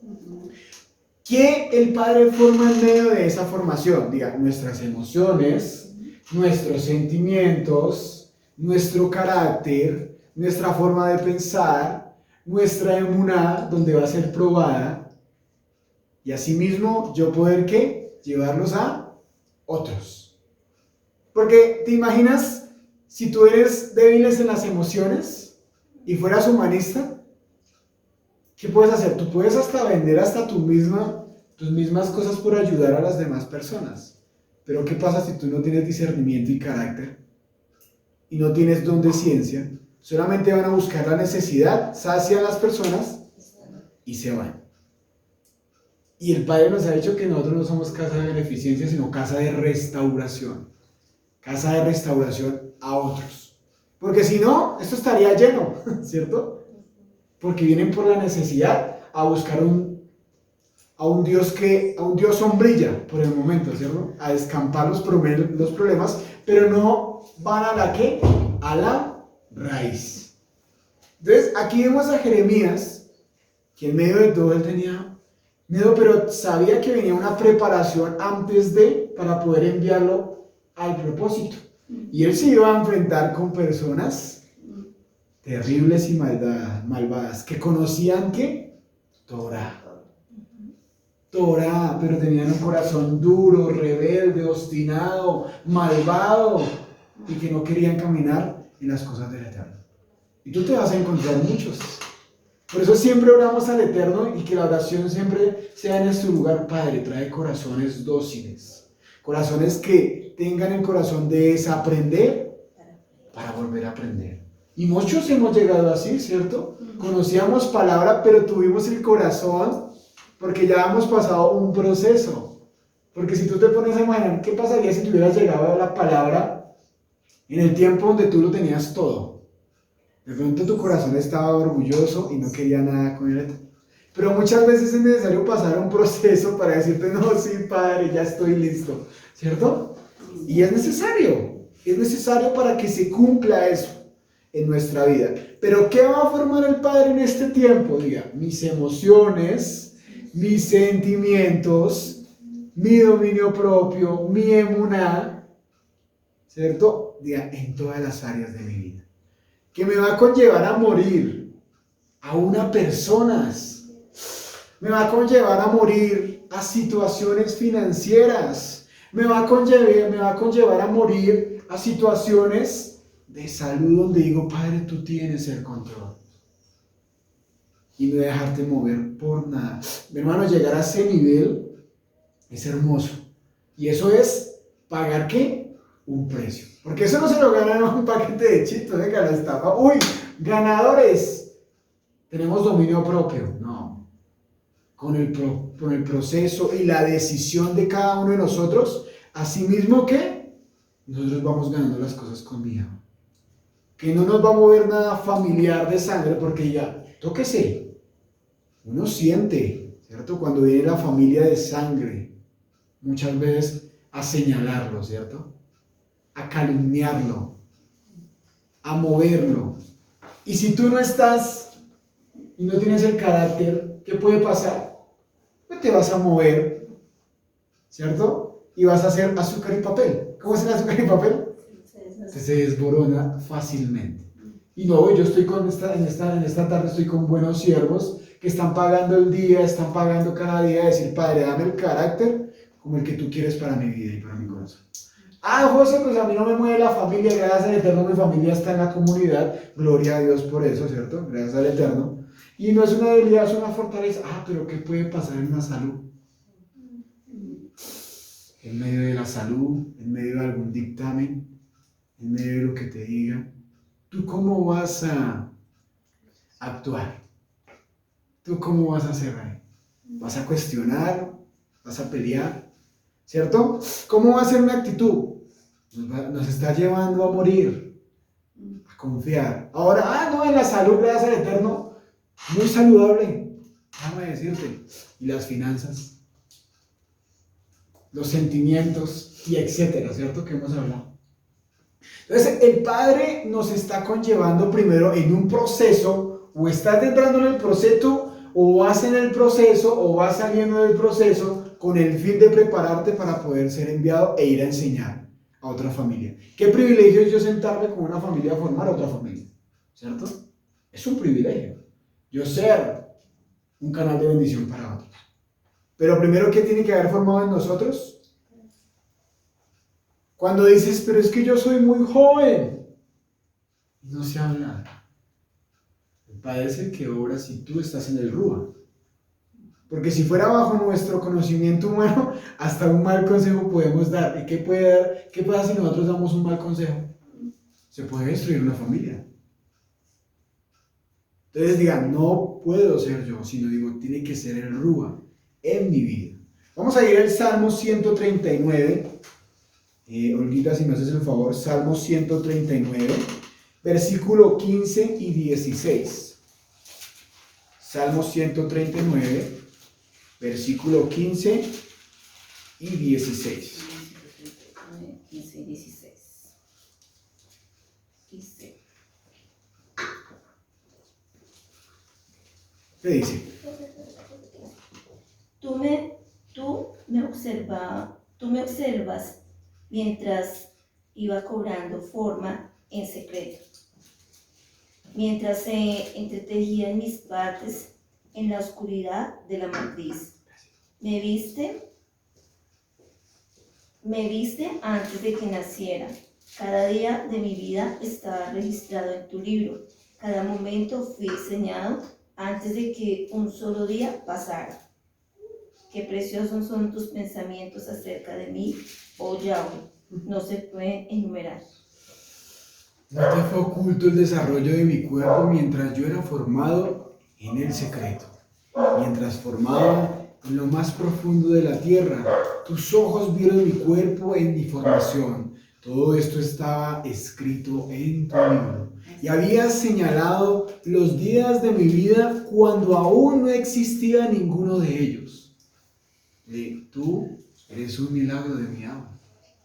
¿Qué el Padre forma en medio de esa formación? Diga, nuestras emociones, nuestros sentimientos, nuestro carácter, nuestra forma de pensar, nuestra emuná, donde va a ser probada, y asimismo yo poder, ¿qué? Llevarlos a otros. Porque, ¿te imaginas si tú eres débil en las emociones y fueras humanista? ¿Qué puedes hacer? Tú puedes hasta vender hasta tus mismas cosas por ayudar a las demás personas. Pero ¿qué pasa si tú no tienes discernimiento y carácter? Y no tienes don de ciencia. Solamente van a buscar la necesidad, sacian a las personas y se van. Y el Padre nos ha dicho que nosotros no somos casa de beneficencia, sino casa de restauración. Casa de restauración a otros. Porque si no, esto estaría lleno, ¿cierto? Porque vienen por la necesidad a buscar a un Dios sombrilla por el momento, ¿cierto? A descampar los problemas, pero no van a la ¿qué? A la raíz. Entonces, aquí vemos a Jeremías, que en medio de todo él tenía miedo, pero sabía que venía una preparación antes para poder enviarlo al propósito. Y él se iba a enfrentar con personas terribles y malvadas, que conocían ¿qué? Torah, pero tenían un corazón duro, rebelde, obstinado, malvado, y que no querían caminar en las cosas del Eterno. Y tú te vas a encontrar muchos. Por eso siempre oramos al Eterno y que la oración siempre sea en este lugar. Padre, trae corazones dóciles, corazones que tengan el corazón de desaprender para volver a aprender. Y muchos hemos llegado así, ¿cierto? Conocíamos palabra, pero tuvimos el corazón porque ya hemos pasado un proceso. Porque si tú te pones a imaginar, ¿qué pasaría si tuvieras llegado a la palabra en el tiempo donde tú lo tenías todo? De pronto tu corazón estaba orgulloso y no quería nada con él. Pero muchas veces es necesario pasar un proceso para decirte, no, sí, Padre, ya estoy listo, ¿cierto? Y es necesario para que se cumpla eso en nuestra vida. Pero ¿qué va a formar el Padre en este tiempo? Diga, mis emociones, mis sentimientos, mi dominio propio, mi emuná, ¿cierto? Diga, en todas las áreas de mi vida. Que me va a conllevar a morir a unas personas, me va a conllevar a morir a situaciones financieras, me va a conllevar a morir a situaciones de salud donde digo, Padre, tú tienes el control. Y no dejarte mover por nada. Mi hermano, llegar a ese nivel es hermoso. Y eso es pagar ¿qué? Un precio. Porque eso no se lo gana en un paquete de chitos, venga, la estafa. Uy, ganadores. Tenemos dominio propio. No. Con el proceso y la decisión de cada uno de nosotros, asimismo que nosotros vamos ganando las cosas con vida. Que no nos va a mover nada familiar de sangre, porque ya, tóquese. Uno siente, ¿cierto? Cuando viene la familia de sangre, muchas veces a señalarlo, ¿cierto? A calumniarlo, a moverlo. Y si tú no estás y no tienes el carácter, ¿qué puede pasar? Pues te vas a mover, ¿cierto? Y vas a hacer azúcar y papel. ¿Cómo es el azúcar y papel? Se desborona fácilmente. Y no, yo estoy en esta tarde estoy con buenos siervos que están pagando el día, están pagando cada día, decir, Padre, dame el carácter como el que tú quieres para mi vida y para mi corazón. José, pues a mí no me mueve la familia, gracias al Eterno mi familia está en la comunidad, gloria a Dios por eso, ¿cierto? Gracias al Eterno. Y no es una debilidad, es una fortaleza. Ah, pero ¿qué puede pasar en la salud? En medio de la salud, en medio de algún dictamen, en medio de lo que te digan, ¿tú cómo vas a actuar? ¿Tú cómo vas a hacer ahí? ¿Vas a cuestionar? ¿Vas a pelear? ¿Cierto? ¿Cómo va a ser mi actitud? Nos está llevando a morir, a confiar. Ahora, no, en la salud, gracias al Eterno, muy saludable, déjame decirte. Y las finanzas, los sentimientos, y etcétera, ¿cierto? Que hemos hablado. Entonces, el Padre nos está conllevando primero en un proceso, o estás entrando en el proceso, o vas en el proceso, o vas saliendo del proceso, con el fin de prepararte para poder ser enviado e ir a enseñar a otra familia. ¿Qué privilegio es yo sentarme con una familia a formar otra familia? ¿Cierto? Es un privilegio. Yo ser un canal de bendición para otros. Pero primero, ¿qué tiene que haber formado en nosotros? Cuando dices, pero es que yo soy muy joven, no se habla nada. El Padre es el que obra si tú estás en el Rúa. Porque si fuera bajo nuestro conocimiento humano, hasta un mal consejo podemos dar. ¿Y qué pasa si nosotros damos un mal consejo? Se puede destruir una familia. Entonces digan, no puedo ser yo, sino digo, tiene que ser el Rúa en mi vida. Vamos a ir al Salmo 139. Olguita, si me haces el favor, Salmo 139, versículo 15 y 16. Salmo 139, versículo 15 y 16. 15 y 16. Dice, ¿Qué dice? tú me observas mientras iba cobrando forma en secreto, mientras se entretejían mis partes en la oscuridad de la matriz. Me viste antes de que naciera. Cada día de mi vida estaba registrado en tu libro. Cada momento fui diseñado antes de que un solo día pasara. Qué preciosos son tus pensamientos acerca de mí, oh Yahweh. No se pueden enumerar. No te fue oculto el desarrollo de mi cuerpo mientras yo era formado en el secreto. Mientras formaba en lo más profundo de la tierra, tus ojos vieron mi cuerpo en mi formación. Todo esto estaba escrito en tu libro. Y habías señalado los días de mi vida cuando aún no existía ninguno de ellos. Tú eres un milagro de mi alma.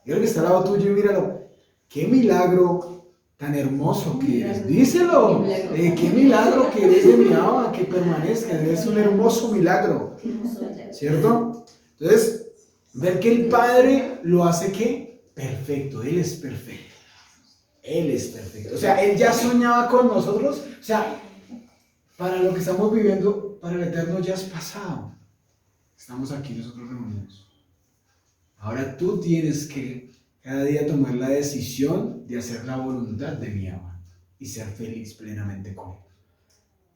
Mira el que está al lado tuyo y míralo. ¡Qué milagro tan hermoso que eres! Díselo. ¡Qué milagro que eres de mi alma, que permanezca! Eres un hermoso milagro. ¿Cierto? Entonces, ver que el Padre lo hace ¿qué? Perfecto. Él es perfecto. Él es perfecto. O sea, Él ya soñaba con nosotros. O sea, para lo que estamos viviendo, para el Eterno ya es pasado. Estamos aquí nosotros reunidos. Ahora tú tienes que cada día tomar la decisión de hacer la voluntad de mi Abba y ser feliz plenamente con Él.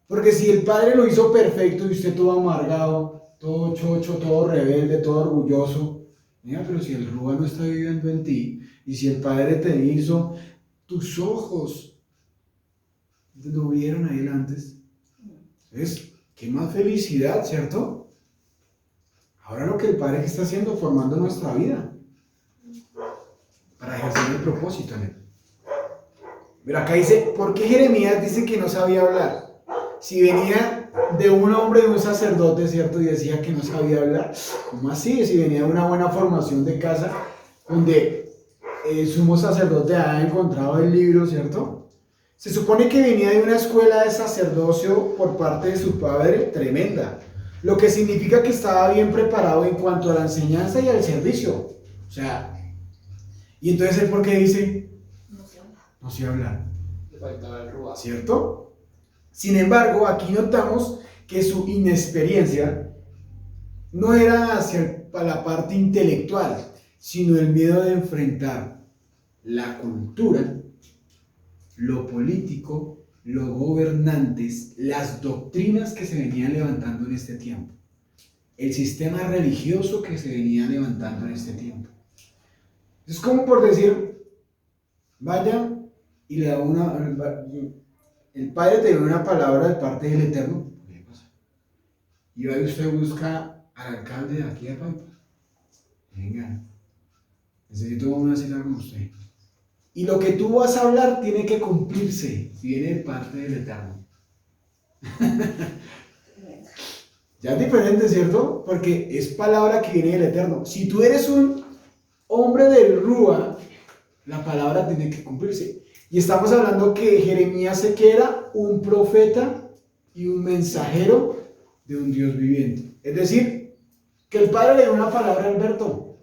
Porque si el Padre lo hizo perfecto y usted todo amargado, todo chocho, todo rebelde, todo orgulloso, mira, pero si el Rúa no está viviendo en ti y si el Padre te hizo, tus ojos lo vieron a Él antes. Entonces, qué más felicidad, ¿cierto? Ahora lo que el Padre está haciendo, formando nuestra vida para ejercer el propósito en Él. Pero acá dice, ¿por qué Jeremías dice que no sabía hablar? Si venía de un hombre, de un sacerdote, ¿cierto? Y decía que no sabía hablar. ¿Cómo así? Si venía de una buena formación de casa, donde el sumo sacerdote ha encontrado el libro, ¿cierto? Se supone que venía de una escuela de sacerdocio por parte de su padre tremenda. Lo que significa que estaba bien preparado en cuanto a la enseñanza y al servicio. O sea, y entonces él, ¿por qué dice? No sé hablar. Le faltaba el Rúa. ¿Cierto? Sin embargo, aquí notamos que su inexperiencia no era hacia la parte intelectual, sino el miedo de enfrentar la cultura, lo político los gobernantes, las doctrinas que se venían levantando en este tiempo, el sistema religioso que se venía levantando en este tiempo. Es como por decir, vaya y le da el Padre te da una palabra de parte del Eterno, ¿qué pasa? Y va y usted busca al alcalde de aquí de Paipa. Venga, necesito una cita con usted. Y lo que tú vas a hablar tiene que cumplirse si viene de parte del Eterno. Ya es diferente, ¿cierto? Porque es palabra que viene del Eterno. Si tú eres un hombre del Rúa, la palabra tiene que cumplirse. Y estamos hablando que Jeremías sé que era un profeta y un mensajero de un Dios viviente. Es decir, que el Padre le dio una palabra a Alberto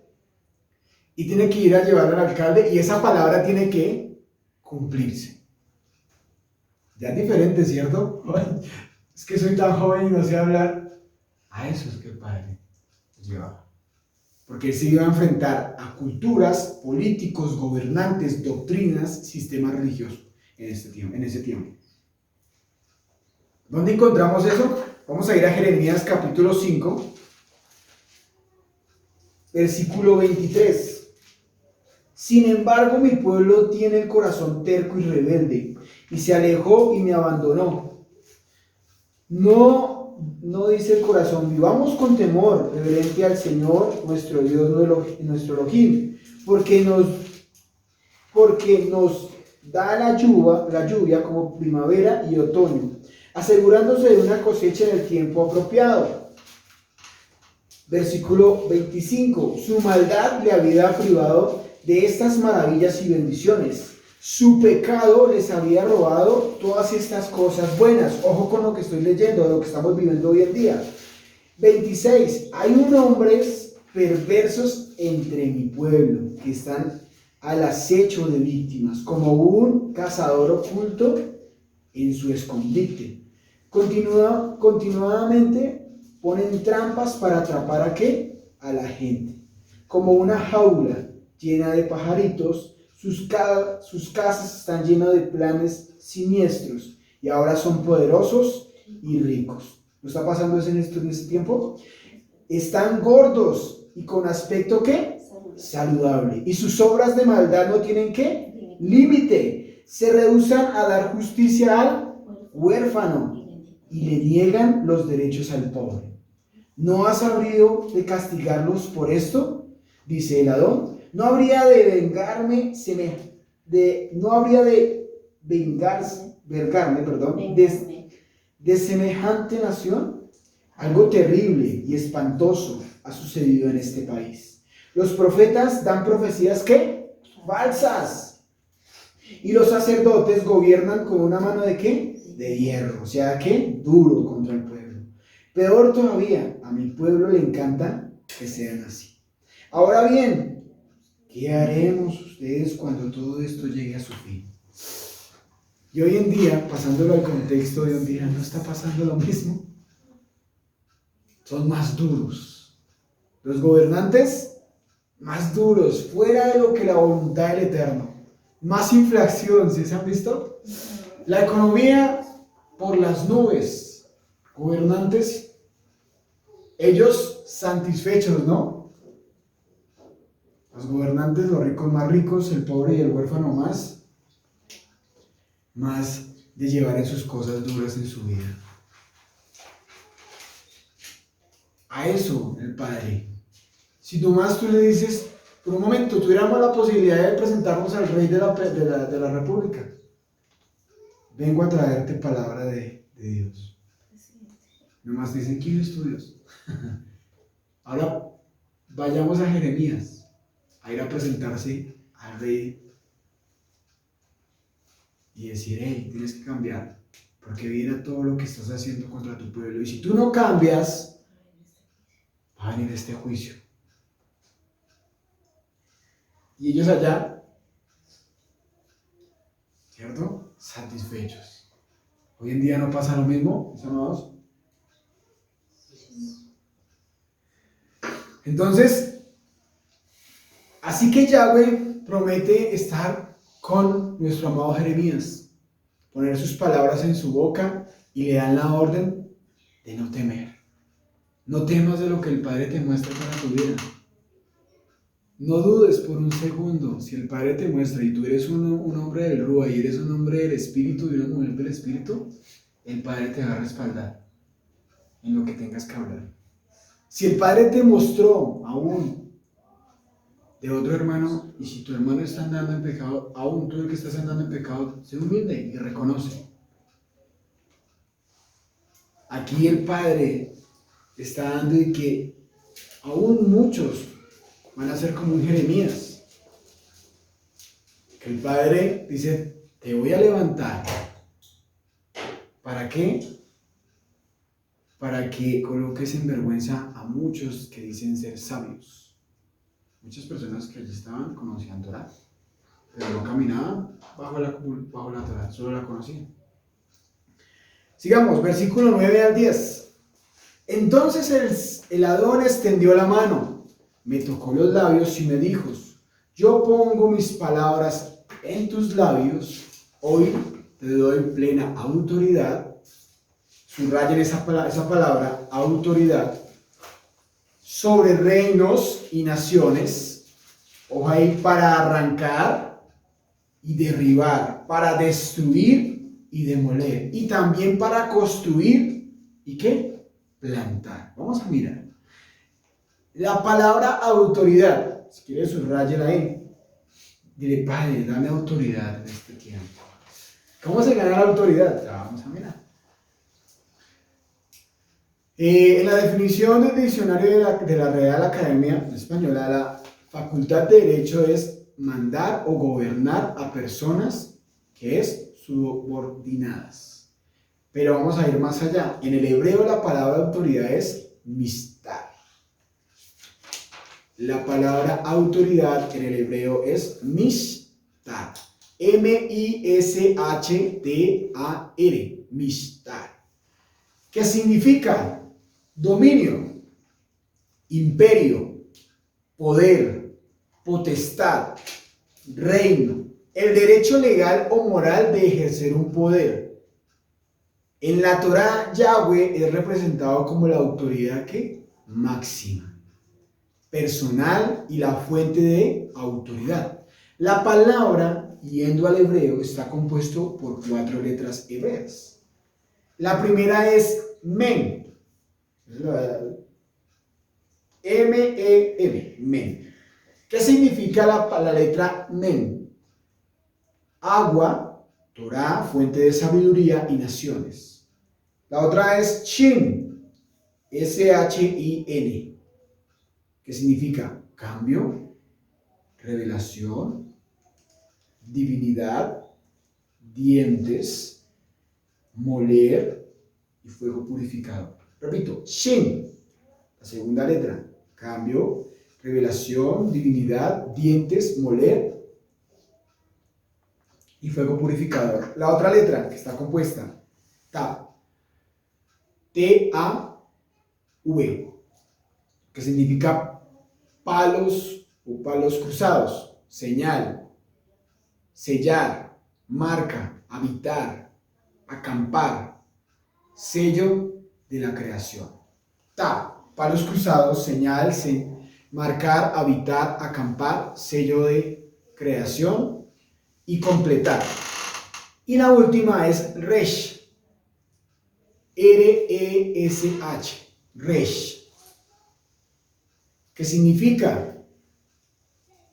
y tiene que ir a llevarla al alcalde y esa palabra tiene que cumplirse. Ya es diferente, ¿cierto? Es que soy tan joven y no sé hablar. A eso es que el Padre llevaba. Porque él se iba a enfrentar a culturas, políticos, gobernantes, doctrinas, sistemas religiosos en ese tiempo. ¿Dónde encontramos eso? Vamos a ir a Jeremías capítulo 5, versículo 23. Sin embargo, mi pueblo tiene el corazón terco y rebelde, y se alejó y me abandonó. No dice el corazón, vivamos con temor, reverente al Señor, nuestro Dios, nuestro Elohim, porque nos da la lluvia como primavera y otoño, asegurándose de una cosecha en el tiempo apropiado. Versículo 25, su maldad le había privado de estas maravillas y bendiciones. Su pecado les había robado todas estas cosas buenas. Ojo con lo que estoy leyendo, de lo que estamos viviendo hoy en día. 26. Hay hombres perversos entre mi pueblo que están al acecho de víctimas, como un cazador oculto en su escondite. Continuadamente ponen trampas para atrapar ¿a qué? A la gente. Como una jaula llena de pajaritos. Sus casas están llenas de planes siniestros y ahora son poderosos y ricos. ¿No está pasando eso en este tiempo? Están gordos y con aspecto ¿qué? Saludable. Y sus obras de maldad no tienen ¿qué? Límite. Se rehúsan a dar justicia al huérfano y le niegan los derechos al pobre. ¿No has sabido de castigarlos por esto? Dice el Adón. No habría de vengarme de semejante nación. Algo terrible y espantoso ha sucedido en este país. Los profetas dan profecías ¿qué? Falsas. Y los sacerdotes gobiernan con una mano ¿de qué? De hierro, o sea ¿qué? Duro contra el pueblo. Peor todavía, a mi pueblo le encanta que sean así. Ahora bien, ¿qué haremos ustedes cuando todo esto llegue a su fin? Y hoy en día, pasándolo al contexto de un día, ¿no está pasando lo mismo? Son más duros. Los gobernantes, más duros, fuera de lo que la voluntad del Eterno. Más inflación, ¿sí se han visto? La economía por las nubes. Gobernantes, ellos satisfechos, ¿no? Los gobernantes, los ricos, el pobre y el huérfano más de llevar en sus cosas duras en su vida. A eso el Padre. Si nomás tú le dices, por un momento, tuviéramos la posibilidad de presentarnos al Rey de la República. Vengo a traerte palabra de Dios. Nomás dicen, ¿quién es tu Dios? Ahora vayamos a Jeremías. A ir a presentarse al rey y decir, hey, tienes que cambiar, porque viene todo lo que estás haciendo contra tu pueblo, y si tú no cambias, va a venir este juicio. Y ellos allá, ¿cierto? Satisfechos. Hoy en día no pasa lo mismo, ¿mis amados? Entonces, así que Yahweh promete estar con nuestro amado Jeremías. poner sus palabras en su boca y le dan la orden de no temer. No temas de lo que el Padre te muestra para tu vida. No dudes por un segundo. Si el Padre te muestra y tú eres un hombre del Rúa y eres un hombre del Espíritu y una mujer del Espíritu, el Padre te va a respaldar en lo que tengas que hablar. Si el Padre te mostró aún de otro hermano, y si tu hermano está andando en pecado, aún tú el que estás andando en pecado, sé humilde y reconoce. Aquí el Padre está dando y que aún muchos van a ser como un Jeremías. Que el Padre dice, te voy a levantar. ¿Para qué? Para que coloques en vergüenza a muchos que dicen ser sabios. Muchas personas que allí estaban conocían Torah, pero no caminaban bajo la Torah, solo la conocían. Sigamos, versículo 9 al 10. Entonces el Adón extendió la mano, me tocó los labios y me dijo, yo pongo mis palabras en tus labios, hoy te doy plena autoridad, subrayen esa palabra, autoridad, sobre reinos y naciones, ojo ahí, para arrancar y derribar, para destruir y demoler, y también para construir y ¿qué? Plantar. Vamos a mirar. La palabra autoridad, si quieres subrayela ahí. Dile, Padre, dame autoridad en este tiempo. ¿Cómo se gana la autoridad? Ya vamos a mirar. En la definición del diccionario de la Real Academia Española, la facultad de derecho es mandar o gobernar a personas que es subordinadas. Pero vamos a ir más allá. En el hebreo la palabra autoridad es mistar. La palabra autoridad en el hebreo es mishtar. M-I-S-H-T-A-R. Mishtar. ¿Qué significa? Dominio, imperio, poder, potestad, reino. El derecho legal o moral de ejercer un poder. En la Torá, Yahweh es representado como la autoridad ¿qué? Máxima, personal y la fuente de autoridad. La palabra, yendo al hebreo, está compuesto por 4 letras hebreas. La primera es men. M-E-M, men. ¿Qué significa la letra men? Agua, Torah, fuente de sabiduría y naciones. La otra es Shin, S-H-I-N, que significa cambio, revelación, divinidad, dientes, moler y fuego purificador. Repito, Shin, la segunda letra, cambio, revelación, divinidad, dientes, moler y fuego purificador. La otra letra que está compuesta, Tav, T-A-V, que significa palos o palos cruzados, señal, sellar, marca, habitar, acampar, sello de la creación. Tav, palos cruzados, señal, marcar, habitar, acampar, sello de creación y completar. Y la última es Resh, R-E-S-H, Resh, que significa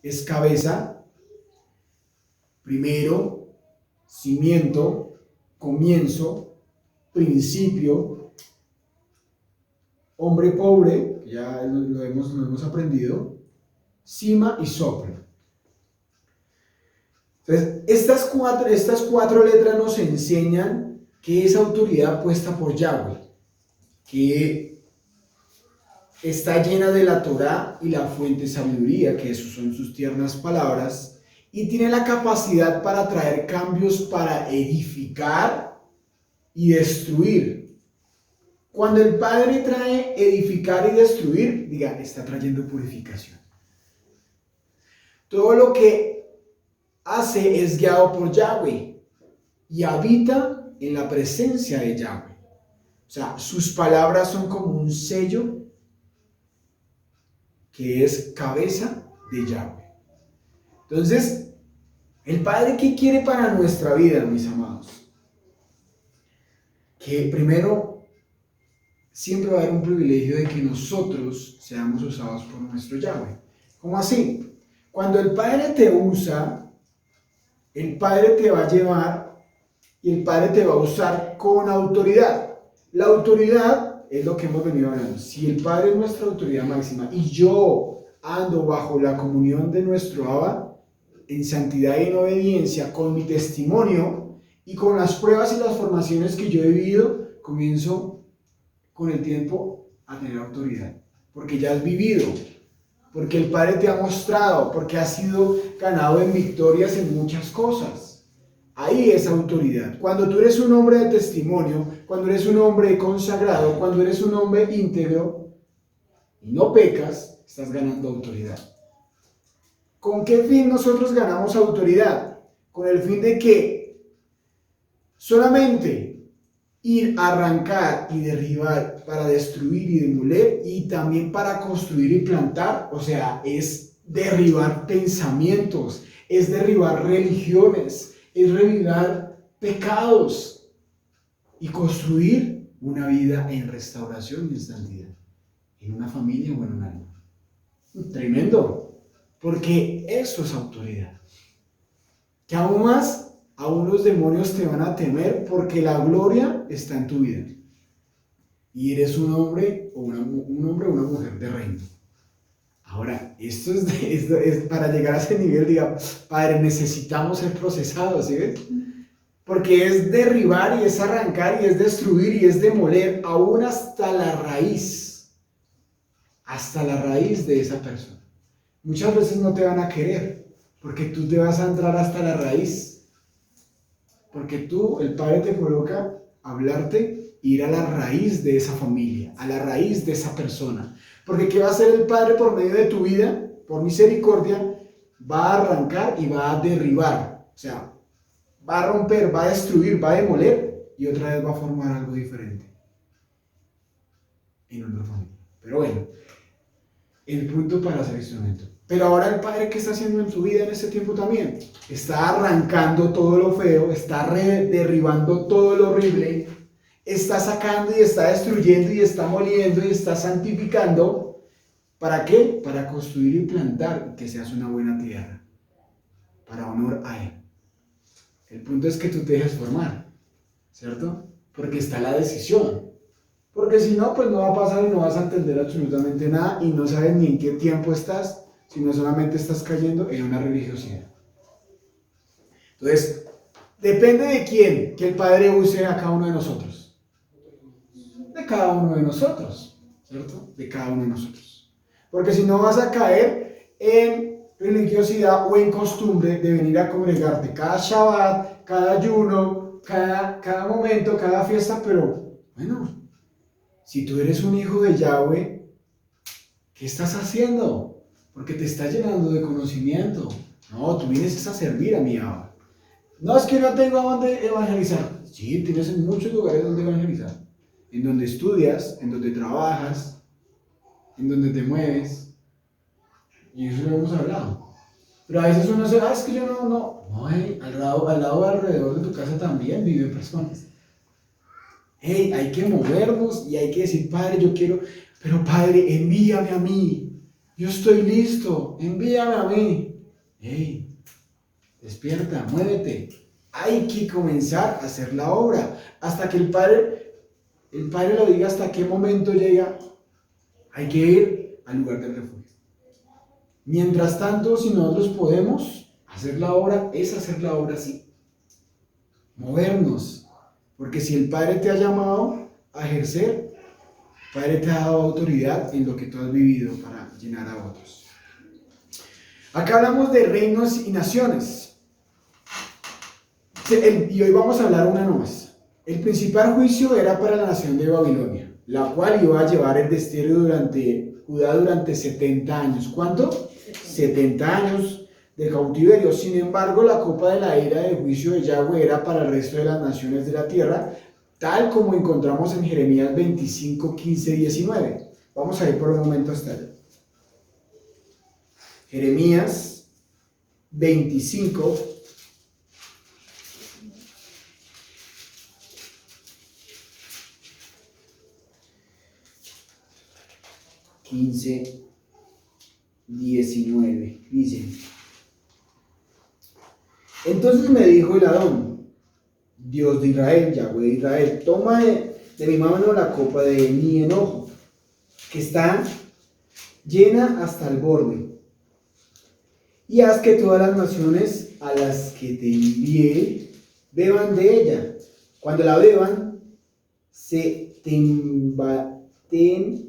es cabeza, primero, cimiento, comienzo, principio, hombre pobre, que ya lo hemos aprendido, cima y soplo. Entonces, estas cuatro letras nos enseñan que es autoridad puesta por Yahweh, que está llena de la Torá y la fuente de sabiduría, que esos son sus tiernas palabras, y tiene la capacidad para traer cambios, para edificar y destruir. Cuando el Padre trae edificar y destruir, diga, está trayendo purificación. Todo lo que hace es guiado por Yahweh. y habita en la presencia de Yahweh. O sea, sus palabras son como un sello que es cabeza de Yahweh. Entonces, el Padre, ¿qué quiere para nuestra vida, mis amados? Que primero, siempre va a haber un privilegio de que nosotros seamos usados por nuestro Yahweh. ¿Cómo así? Cuando el Padre te usa, el Padre te va a llevar y el Padre te va a usar con autoridad. La autoridad es lo que hemos venido hablando. Si el Padre es nuestra autoridad máxima y yo ando bajo la comunión de nuestro Abba, en santidad y en obediencia, con mi testimonio y con las pruebas y las formaciones que yo he vivido, comienzo con el tiempo a tener autoridad. Porque ya has vivido, porque el Padre te ha mostrado, porque has sido ganado en victorias en muchas cosas. Ahí es autoridad. Cuando tú eres un hombre de testimonio, cuando eres un hombre consagrado, cuando eres un hombre íntegro y no pecas, estás ganando autoridad. ¿Con qué fin nosotros ganamos autoridad? Con el fin de que solamente ir a arrancar y derribar para destruir y demoler, y también para construir y plantar, o sea, es derribar pensamientos, es derribar religiones, es derribar pecados y construir una vida en restauración y en santidad, en una familia o en un alma. Tremendo. Porque eso es autoridad. Que aún más, aún los demonios te van a temer porque la gloria está en tu vida. Y eres un hombre o una mujer de reino. Ahora, esto es para llegar a ese nivel, diga, Padre, necesitamos ser procesados, ¿sí ves? Porque es derribar y es arrancar y es destruir y es demoler aún hasta la raíz de esa persona. Muchas veces no te van a querer, porque tú te vas a entrar hasta la raíz. Porque tú, el Padre te coloca a hablarte, ir a la raíz de esa familia, a la raíz de esa persona. Porque ¿qué va a hacer el Padre por medio de tu vida? Por misericordia, va a arrancar y va a derribar. O sea, va a romper, va a destruir, va a demoler y otra vez va a formar algo diferente en otra familia. Pero bueno, el punto para ser instrumento. Pero ahora el Padre, ¿qué está haciendo en su vida en este tiempo también? Está arrancando todo lo feo, está derribando todo lo horrible, está sacando y está destruyendo y está moliendo y está santificando. ¿Para qué? Para construir y plantar y que seas una buena tierra, para honor a Él. El punto es que tú te dejes formar, ¿cierto? Porque está la decisión. Porque si no, pues no va a pasar y no vas a entender absolutamente nada y no sabes ni en qué tiempo estás, sino solamente estás cayendo en una religiosidad. Entonces, depende de quién que el Padre use a cada uno de nosotros. De cada uno de nosotros, ¿cierto? De cada uno de nosotros. Porque si no vas a caer en religiosidad o en costumbre de venir a congregarte cada Shabbat, cada ayuno, cada momento, cada fiesta, pero bueno, si tú eres un hijo de Yahweh, ¿qué estás haciendo? Porque te está llenando de conocimiento. No, tú vienes a servir a mi Abba. No, es que no tengo a dónde evangelizar. Sí, tienes muchos lugares donde evangelizar. En donde estudias, en donde trabajas, en donde te mueves. Y eso lo hemos hablado. Pero a veces uno dice, es que yo no, al lado alrededor de tu casa también viven personas. Hey, hay que movernos y hay que decir, Padre, yo quiero, pero Padre, envíame a mí. Yo estoy listo, envíame a mí. Hey, despierta, muévete. Hay que comenzar a hacer la obra hasta que el Padre lo diga hasta qué momento llega. Hay que ir al lugar del refugio. Mientras tanto, si nosotros podemos hacer la obra, es hacer la obra así. Movernos. Porque si el Padre te ha llamado a ejercer, el Padre te ha dado autoridad en lo que tú has vivido para llenar a otros. Acá hablamos de reinos y naciones. Y hoy vamos a hablar una nomás. El principal juicio era para la nación de Babilonia, la cual iba a llevar el destierro durante Judá durante 70 años. ¿Cuánto? 70 años del cautiverio. Sin embargo, la copa de la ira de juicio de Yahweh era para el resto de las naciones de la tierra, tal como encontramos en Jeremías 25, 15, 19. Vamos a ir por un momento hasta allá. Jeremías 25, 15, 19. Dice: entonces me dijo el Adón, Dios de Israel, Yahweh de Israel, toma de mi mano la copa de mi enojo, que está llena hasta el borde, y haz que todas las naciones a las que te envié beban de ella. Cuando la beban, se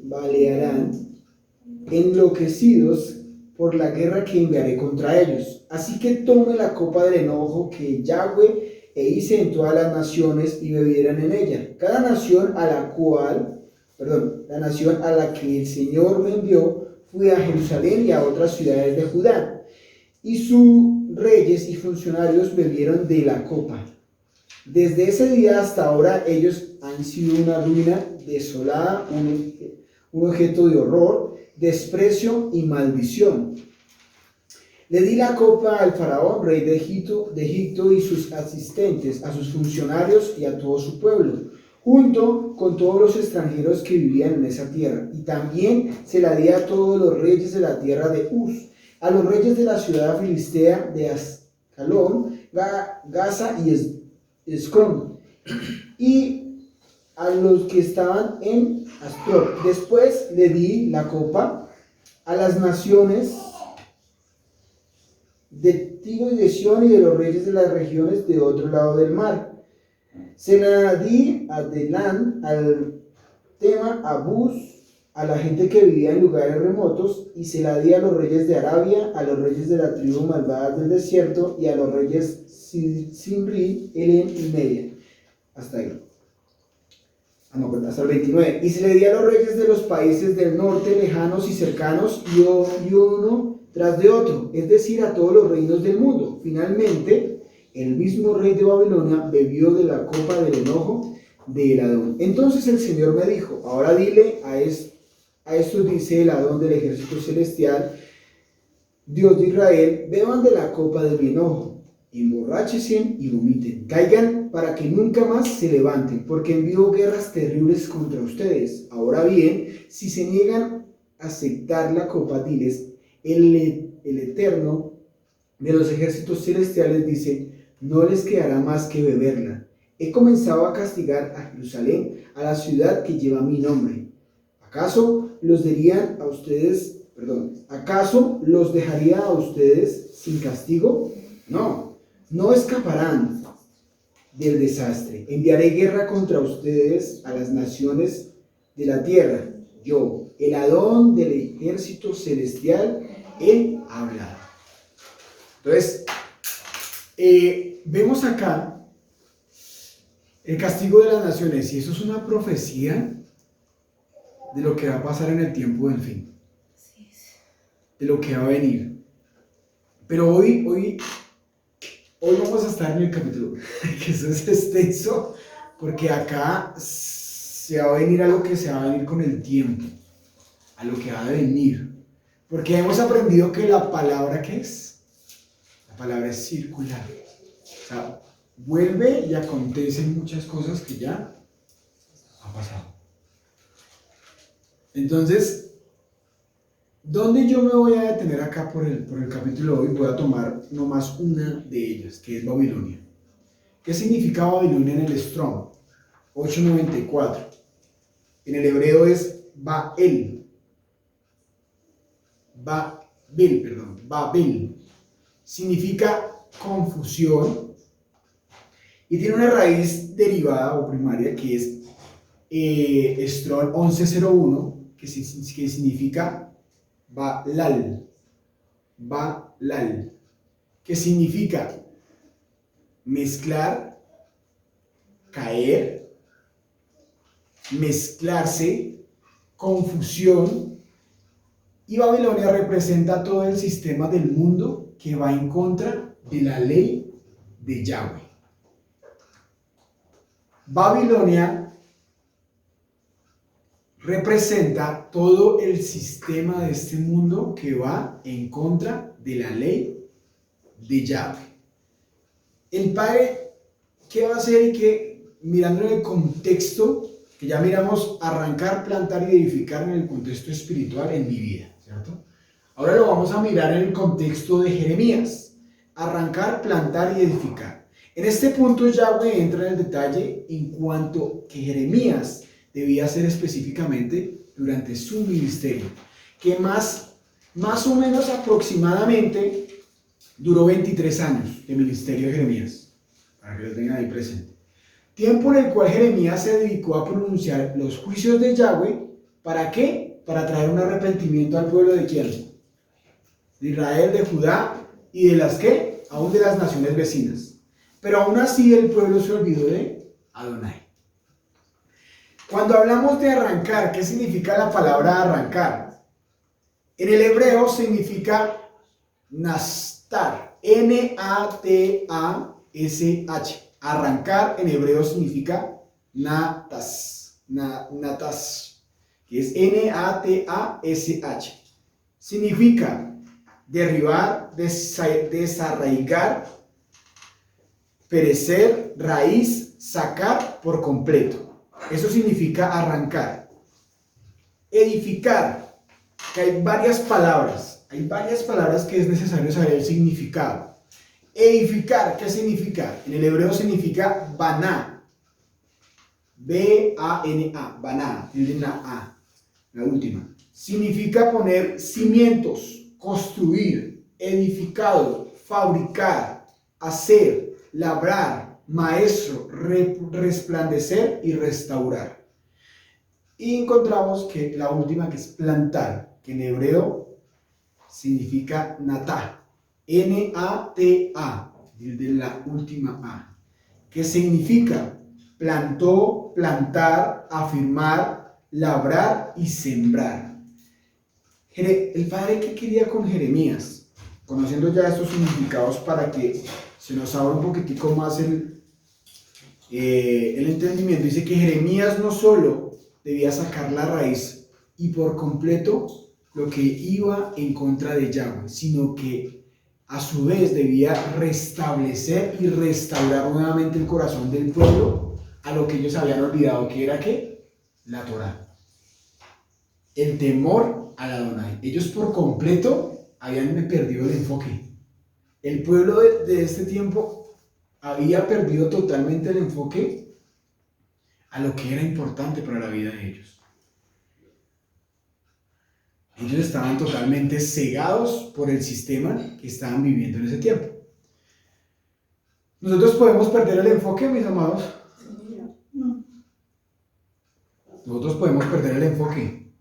tambalearán enloquecidos por la guerra que enviaré contra ellos. Así que tome la copa del enojo que Yahweh hice en todas las naciones y bebieran en ella. Cada nación la nación a la que el Señor me envió fue a Jerusalén y a otras ciudades de Judá, y sus reyes y funcionarios bebieron de la copa. Desde ese día hasta ahora ellos han sido una ruina desolada, un objeto de horror, desprecio y maldición. Le di la copa al faraón, rey de Egipto y sus asistentes, a sus funcionarios y a todo su pueblo, junto con todos los extranjeros que vivían en esa tierra. Y también se la di a todos los reyes de la tierra de Uz, a los reyes de la ciudad filistea de Ascalón, Gaza y Escrón, y a los que estaban en Astor. Después le di la copa a las naciones de Tiro y de Sión y de los reyes de las regiones de otro lado del mar. Se la di a Delán, al Tema, a Bus, a la gente que vivía en lugares remotos, y se la di a los reyes de Arabia, a los reyes de la tribu malvada del desierto, y a los reyes Simri, Elén y Media. Hasta ahí. Hasta el 29. Y se le di a los reyes de los países del norte, lejanos y cercanos, y uno tras de otro, es decir, a todos los reinos del mundo. Finalmente, el mismo rey de Babilonia bebió de la copa del enojo de el Adón. Entonces el Señor me dijo: ahora dile a esto dice el Adón del ejército celestial, Dios de Israel, beban de la copa de mi enojo, emborráchense y vomiten, caigan para que nunca más se levanten, porque envío guerras terribles contra ustedes. Ahora bien, si se niegan a aceptar la copa, diles: el Eterno de los ejércitos celestiales dice, no les quedará más que beberla. He comenzado a castigar a Jerusalén, a la ciudad que lleva mi nombre. ¿Acaso los dejaría a ustedes sin castigo? No, no escaparán del desastre. Enviaré guerra contra ustedes a las naciones de la tierra. Yo, el Adón del ejército celestial, he hablado. Entonces, vemos acá el castigo de las naciones, y eso es una profecía de lo que va a pasar en el tiempo del fin, de lo que va a venir. Pero hoy vamos a estar en el capítulo, que eso es extenso, porque acá se va a venir a lo que se va a venir con el tiempo, a lo que va a venir. Porque hemos aprendido que la palabra, ¿qué es? La palabra es circular. O sea, vuelve y acontecen muchas cosas que ya han pasado. Entonces, ¿dónde yo me voy a detener acá por el capítulo de hoy? Voy a tomar nomás una de ellas, que es Babilonia. ¿Qué significa Babilonia en el Strong? 894. En el hebreo es Babel. Babel. Significa confusión y tiene una raíz derivada o primaria que es Strong 1101, que significa Balal, que significa mezclar, caer, mezclarse, confusión. Y Babilonia representa todo el sistema del mundo que va en contra de la ley de Yahweh. Babilonia representa todo el sistema de este mundo que va en contra de la ley de Yahweh. El Padre, ¿qué va a hacer? Y que mirando en el contexto, que ya miramos arrancar, plantar y edificar en el contexto espiritual en mi vida, ¿cierto? Ahora lo vamos a mirar en el contexto de Jeremías, arrancar, plantar y edificar. En este punto Yahweh entra en el detalle en cuanto que Jeremías debía hacer específicamente durante su ministerio, que más o menos aproximadamente duró 23 años de ministerio de Jeremías, para que lo tengan ahí presente. Tiempo en el cual Jeremías se dedicó a pronunciar los juicios de Yahweh. ¿Para qué? Para traer un arrepentimiento al pueblo de ¿quién? De Israel, de Judá y de las ¿qué? Aún de las naciones vecinas. Pero aún así el pueblo se olvidó de Adonai. Cuando hablamos de arrancar, ¿qué significa la palabra arrancar? En el hebreo significa nastar, N-A-T-A-S-H. Arrancar en hebreo significa natas, que es N-A-T-A-S-H. Significa derribar, desarraigar, perecer, raíz, sacar por completo. Eso significa arrancar. Edificar, que hay varias palabras que es necesario saber el significado. Edificar, ¿qué significa? En el hebreo significa baná, B-A-N-A, baná, tienen la A, la última. Significa poner cimientos, construir, edificado, fabricar, hacer, labrar, maestro, resplandecer y restaurar. Y encontramos que la última, que es plantar, que en hebreo significa natá, N-A-T-A, de la última A, que significa plantó, plantar, afirmar, labrar y sembrar. El Padre, ¿qué quería con Jeremías? Conociendo ya estos significados para que se nos abra un poquitico más el entendimiento, dice que Jeremías no solo debía sacar la raíz y por completo lo que iba en contra de Yahweh, sino que a su vez debía restablecer y restaurar nuevamente el corazón del pueblo a lo que ellos habían olvidado, que era ¿qué? La Torá. El temor al Adonai. Ellos por completo habían perdido el enfoque. El pueblo de este tiempo había perdido totalmente el enfoque a lo que era importante para la vida de ellos. Ellos estaban totalmente cegados por el sistema que estaban viviendo en ese tiempo. ¿Nosotros podemos perder el enfoque, mis amados? Nosotros podemos perder el enfoque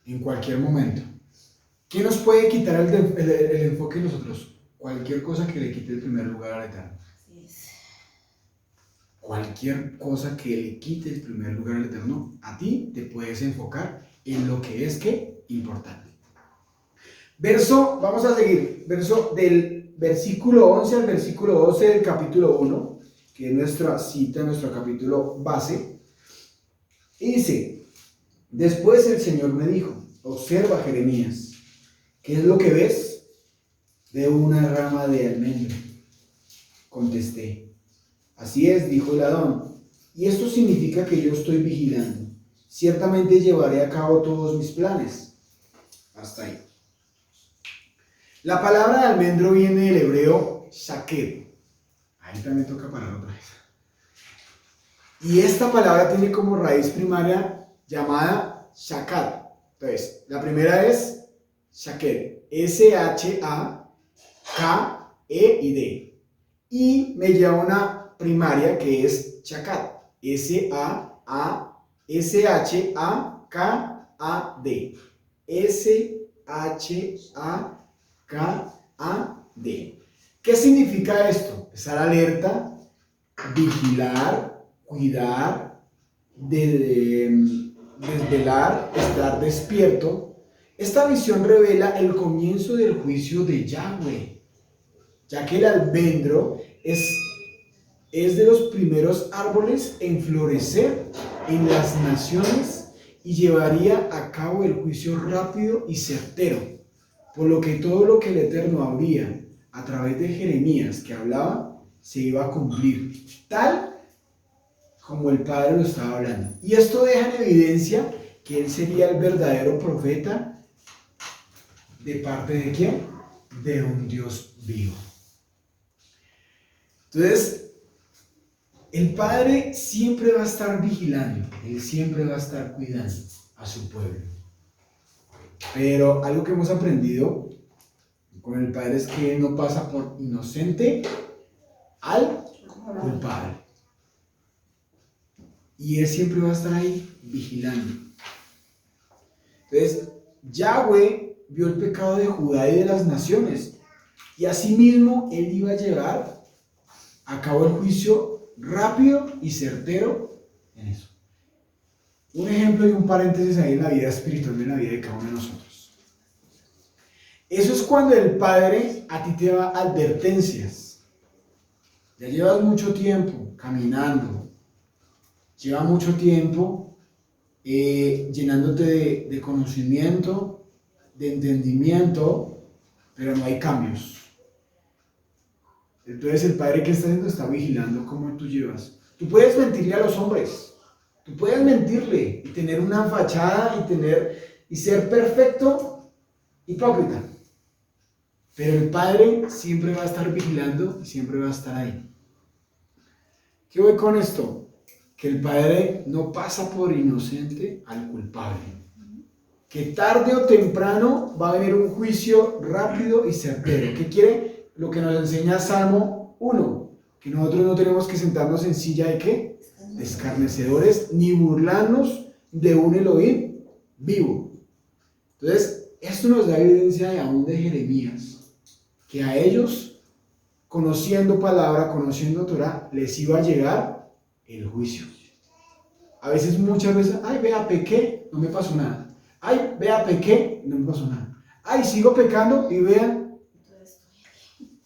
en cualquier momento. ¿Quién nos puede quitar el enfoque de nosotros? Cualquier cosa que le quite el primer lugar al Eterno. Cualquier cosa que le quite el primer lugar al Eterno, a ti te puedes enfocar en lo que es ¿qué? Importante. Vamos a seguir, del versículo 11 al versículo 12 del capítulo 1, que es nuestra cita, nuestro capítulo base. Y dice: después el Señor me dijo, observa, Jeremías, ¿qué es lo que ves? Veo una rama de almendro. Contesté: así es, dijo el Adón, y esto significa que yo estoy vigilando. Ciertamente llevaré a cabo todos mis planes. Hasta ahí. La palabra de almendro viene del hebreo shaked. Ahí también toca parar otra vez. Y esta palabra tiene como raíz primaria llamada shakad. Entonces, la primera es shaked, S-H-A-K-E-D. Y me lleva una primaria que es chakad, S-A-S-H-A-K-A-D. S-H-A-K-A-D. ¿Qué significa esto? Estar alerta, vigilar, cuidar, desvelar, estar despierto. Esta visión revela el comienzo del juicio de Yahweh ya que el almendro es de los primeros árboles en florecer en las naciones y llevaría a cabo el juicio rápido y certero, por lo que todo lo que el Eterno habría a través de Jeremías que hablaba se iba a cumplir, tal como el Padre lo estaba hablando. Y esto deja en evidencia que él sería el verdadero profeta. ¿De parte de quién? De un Dios vivo. Entonces, el Padre siempre va a estar vigilando, Él siempre va a estar cuidando a su pueblo. Pero algo que hemos aprendido con el Padre es que Él no pasa por inocente al culpable. Y Él siempre va a estar ahí vigilando. Entonces, Yahweh vio el pecado de Judá y de las naciones, y asimismo Él iba a llevar a cabo el juicio rápido y certero en eso. Un ejemplo y un paréntesis ahí en la vida espiritual, en la vida de cada uno de nosotros. Eso es cuando el Padre a ti te da advertencias. Ya llevas mucho tiempo caminando, lleva mucho tiempo llenándote de conocimiento, de entendimiento, pero no hay cambios. Entonces el Padre, ¿qué está haciendo? Está vigilando cómo tú llevas. Tú puedes mentirle a los hombres, tú puedes mentirle y tener una fachada y ser perfecto, hipócrita. Pero el Padre siempre va a estar vigilando y siempre va a estar ahí. ¿Qué voy con esto? Que el Padre no pasa por inocente al culpable. Que tarde o temprano va a venir un juicio rápido y certero. ¿Qué quiere? Lo que nos enseña Salmo 1, que nosotros no tenemos que sentarnos en silla de ¿qué? De escarnecedores, ni burlarnos de un Elohim vivo. Entonces, esto nos da evidencia de aún de Jeremías, que a ellos, conociendo palabra, conociendo Torah, les iba a llegar el juicio. A veces, muchas veces, ay, vea, pequé, no me pasó nada. Ay, vea, pequé, no me pasó nada. Ay, sigo pecando y vea.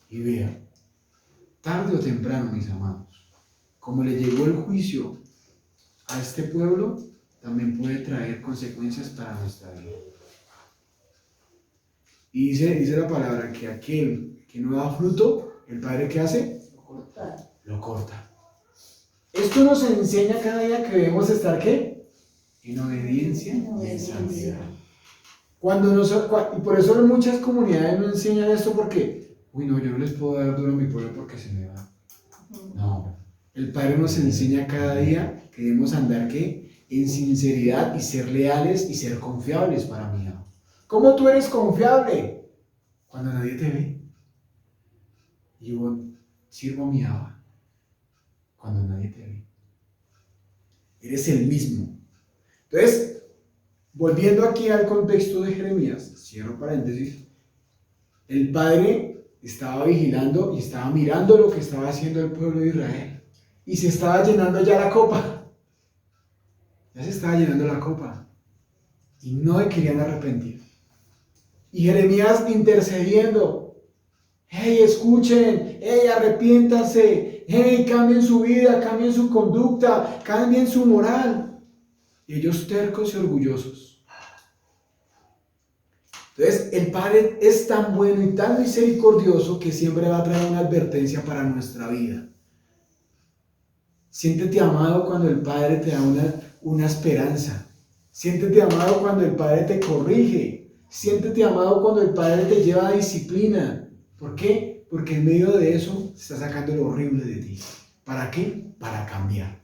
Y vea, tarde o temprano, mis amados, como le llegó el juicio a este pueblo, también puede traer consecuencias para nuestra vida. Y dice la palabra que aquel que no da fruto, el Padre ¿qué hace? Lo corta. Esto nos enseña cada día que debemos estar ¿qué? En obediencia y en santidad. Y por eso en muchas comunidades no enseñan esto porque uy, no, yo no les puedo dar duro a mi pueblo porque se me va. No, el Padre nos enseña cada día que debemos andar ¿qué? En sinceridad y ser leales y ser confiables para mi Abba. ¿Cómo tú eres confiable? Cuando nadie te ve. Y yo sirvo a mi Abba cuando nadie te ve. Eres el mismo. Entonces, volviendo aquí al contexto de Jeremías, cierro paréntesis, el Padre estaba vigilando y estaba mirando lo que estaba haciendo el pueblo de Israel. Y se estaba llenando ya la copa. Ya se estaba llenando la copa. Y no se querían arrepentir. Y Jeremías intercediendo. ¡Hey, escuchen! ¡Hey, arrepiéntanse! ¡Hey, cambien su vida, cambien su conducta, cambien su moral! Y ellos tercos y orgullosos. Entonces, el Padre es tan bueno y tan misericordioso que siempre va a traer una advertencia para nuestra vida. Siéntete amado cuando el Padre te da una esperanza. Siéntete amado cuando el Padre te corrige. Siéntete amado cuando el Padre te lleva a disciplina. ¿Por qué? Porque en medio de eso está sacando lo horrible de ti. ¿Para qué? Para cambiar.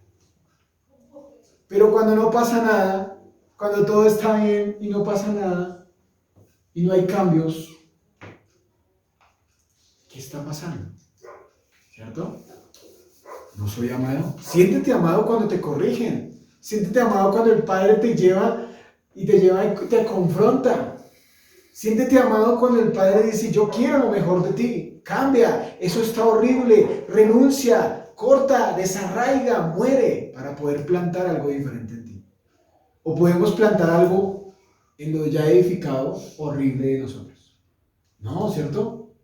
Pero cuando no pasa nada, cuando todo está bien y no pasa nada, y no hay cambios, ¿qué está pasando? ¿Cierto? No soy amado. Siéntete amado cuando te corrigen. Siéntete amado cuando el Padre te lleva y te confronta. Siéntete amado cuando el Padre dice, yo quiero lo mejor de ti. Cambia, eso está horrible. Renuncia, corta, desarraiga, muere para poder plantar algo diferente en ti. O podemos plantar algo en lo ya edificado horrible de nosotros. No, ¿cierto?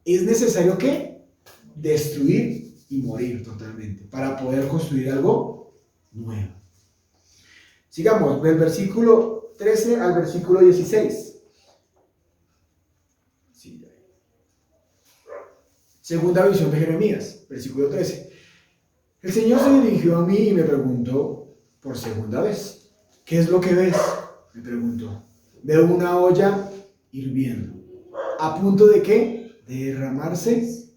es necesario ¿qué? Destruir y morir totalmente para poder construir algo nuevo. Sigamos, del versículo 13 al versículo 16. Sí, segunda visión de Jeremías, versículo 13. El Señor se dirigió a mí y me preguntó por segunda vez: ¿qué es lo que ves? Me preguntó. Veo una olla hirviendo. ¿A punto de qué? De derramarse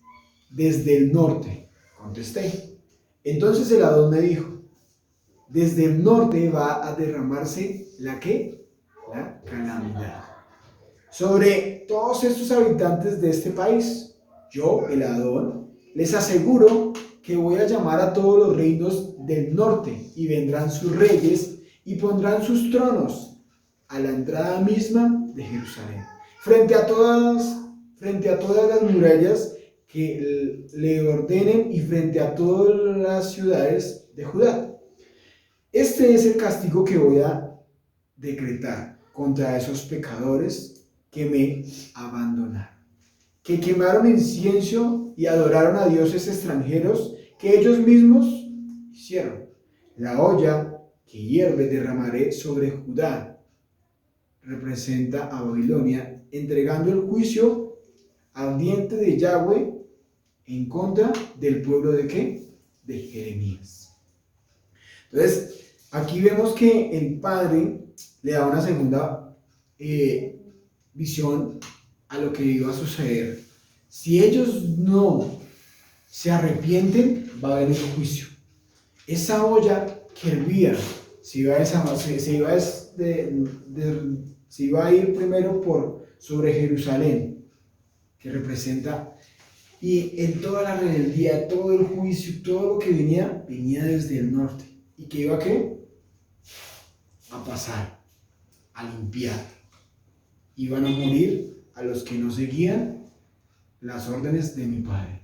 desde el norte, contesté. Entonces el Adón me dijo: desde el norte va a derramarse ¿la qué? La calamidad sobre todos estos habitantes de este país. Yo, el Adón, les aseguro que voy a llamar a todos los reinos del norte y vendrán sus reyes y pondrán sus tronos a la entrada misma de Jerusalén, frente a todas las murallas que le ordenen y frente a todas las ciudades de Judá. Este es el castigo que voy a decretar contra esos pecadores que me abandonaron, que quemaron incienso y adoraron a dioses extranjeros que ellos mismos hicieron. La olla que hierve derramaré sobre Judá representa a Babilonia, entregando el juicio ardiente de Yahweh en contra del pueblo de ¿qué? De Jeremías. Entonces, aquí vemos que el Padre le da una segunda visión a lo que iba a suceder. Si ellos no se arrepienten, va a haber el juicio. Esa olla que hervía se iba a ir primero por sobre Jerusalén, que representa, y en toda la rebeldía, todo el juicio, todo lo que venía desde el norte. ¿Y que iba a qué? A pasar, a limpiar. Iban a morir a los que no seguían las órdenes de mi Padre.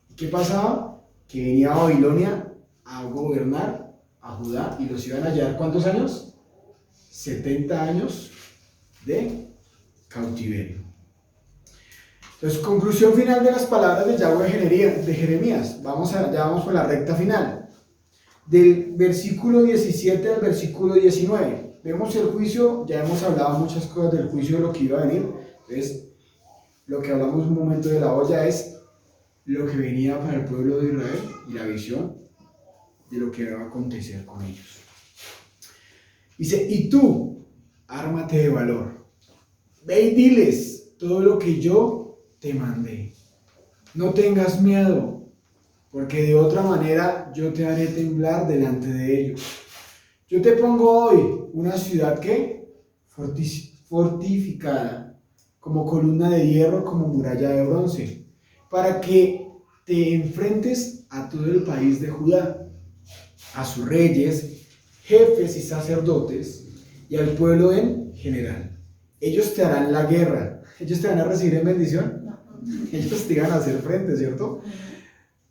¿Y qué pasaba? Que venía a Babilonia a gobernar a Judá y los iban a hallar, ¿cuántos años? 70 años de cautiverio. Entonces, conclusión final de las palabras de Yahweh de Jeremías. Ya vamos por la recta final. Del versículo 17 al versículo 19. Vemos el juicio, ya hemos hablado muchas cosas del juicio, de lo que iba a venir. Entonces, lo que hablamos un momento de la olla es lo que venía para el pueblo de Israel y la visión de lo que iba a acontecer con ellos. Dice: y tú, ármate de valor. Ve y diles todo lo que yo te mandé. No tengas miedo, porque de otra manera yo te haré temblar delante de ellos. Yo te pongo hoy una ciudad que fortificada, como columna de hierro, como muralla de bronce, para que te enfrentes a todo el país de Judá, a sus reyes, jefes y sacerdotes, y al pueblo en general. Ellos te harán la guerra. ¿Ellos te van a recibir en bendición? No. Ellos te van a hacer frente, ¿cierto?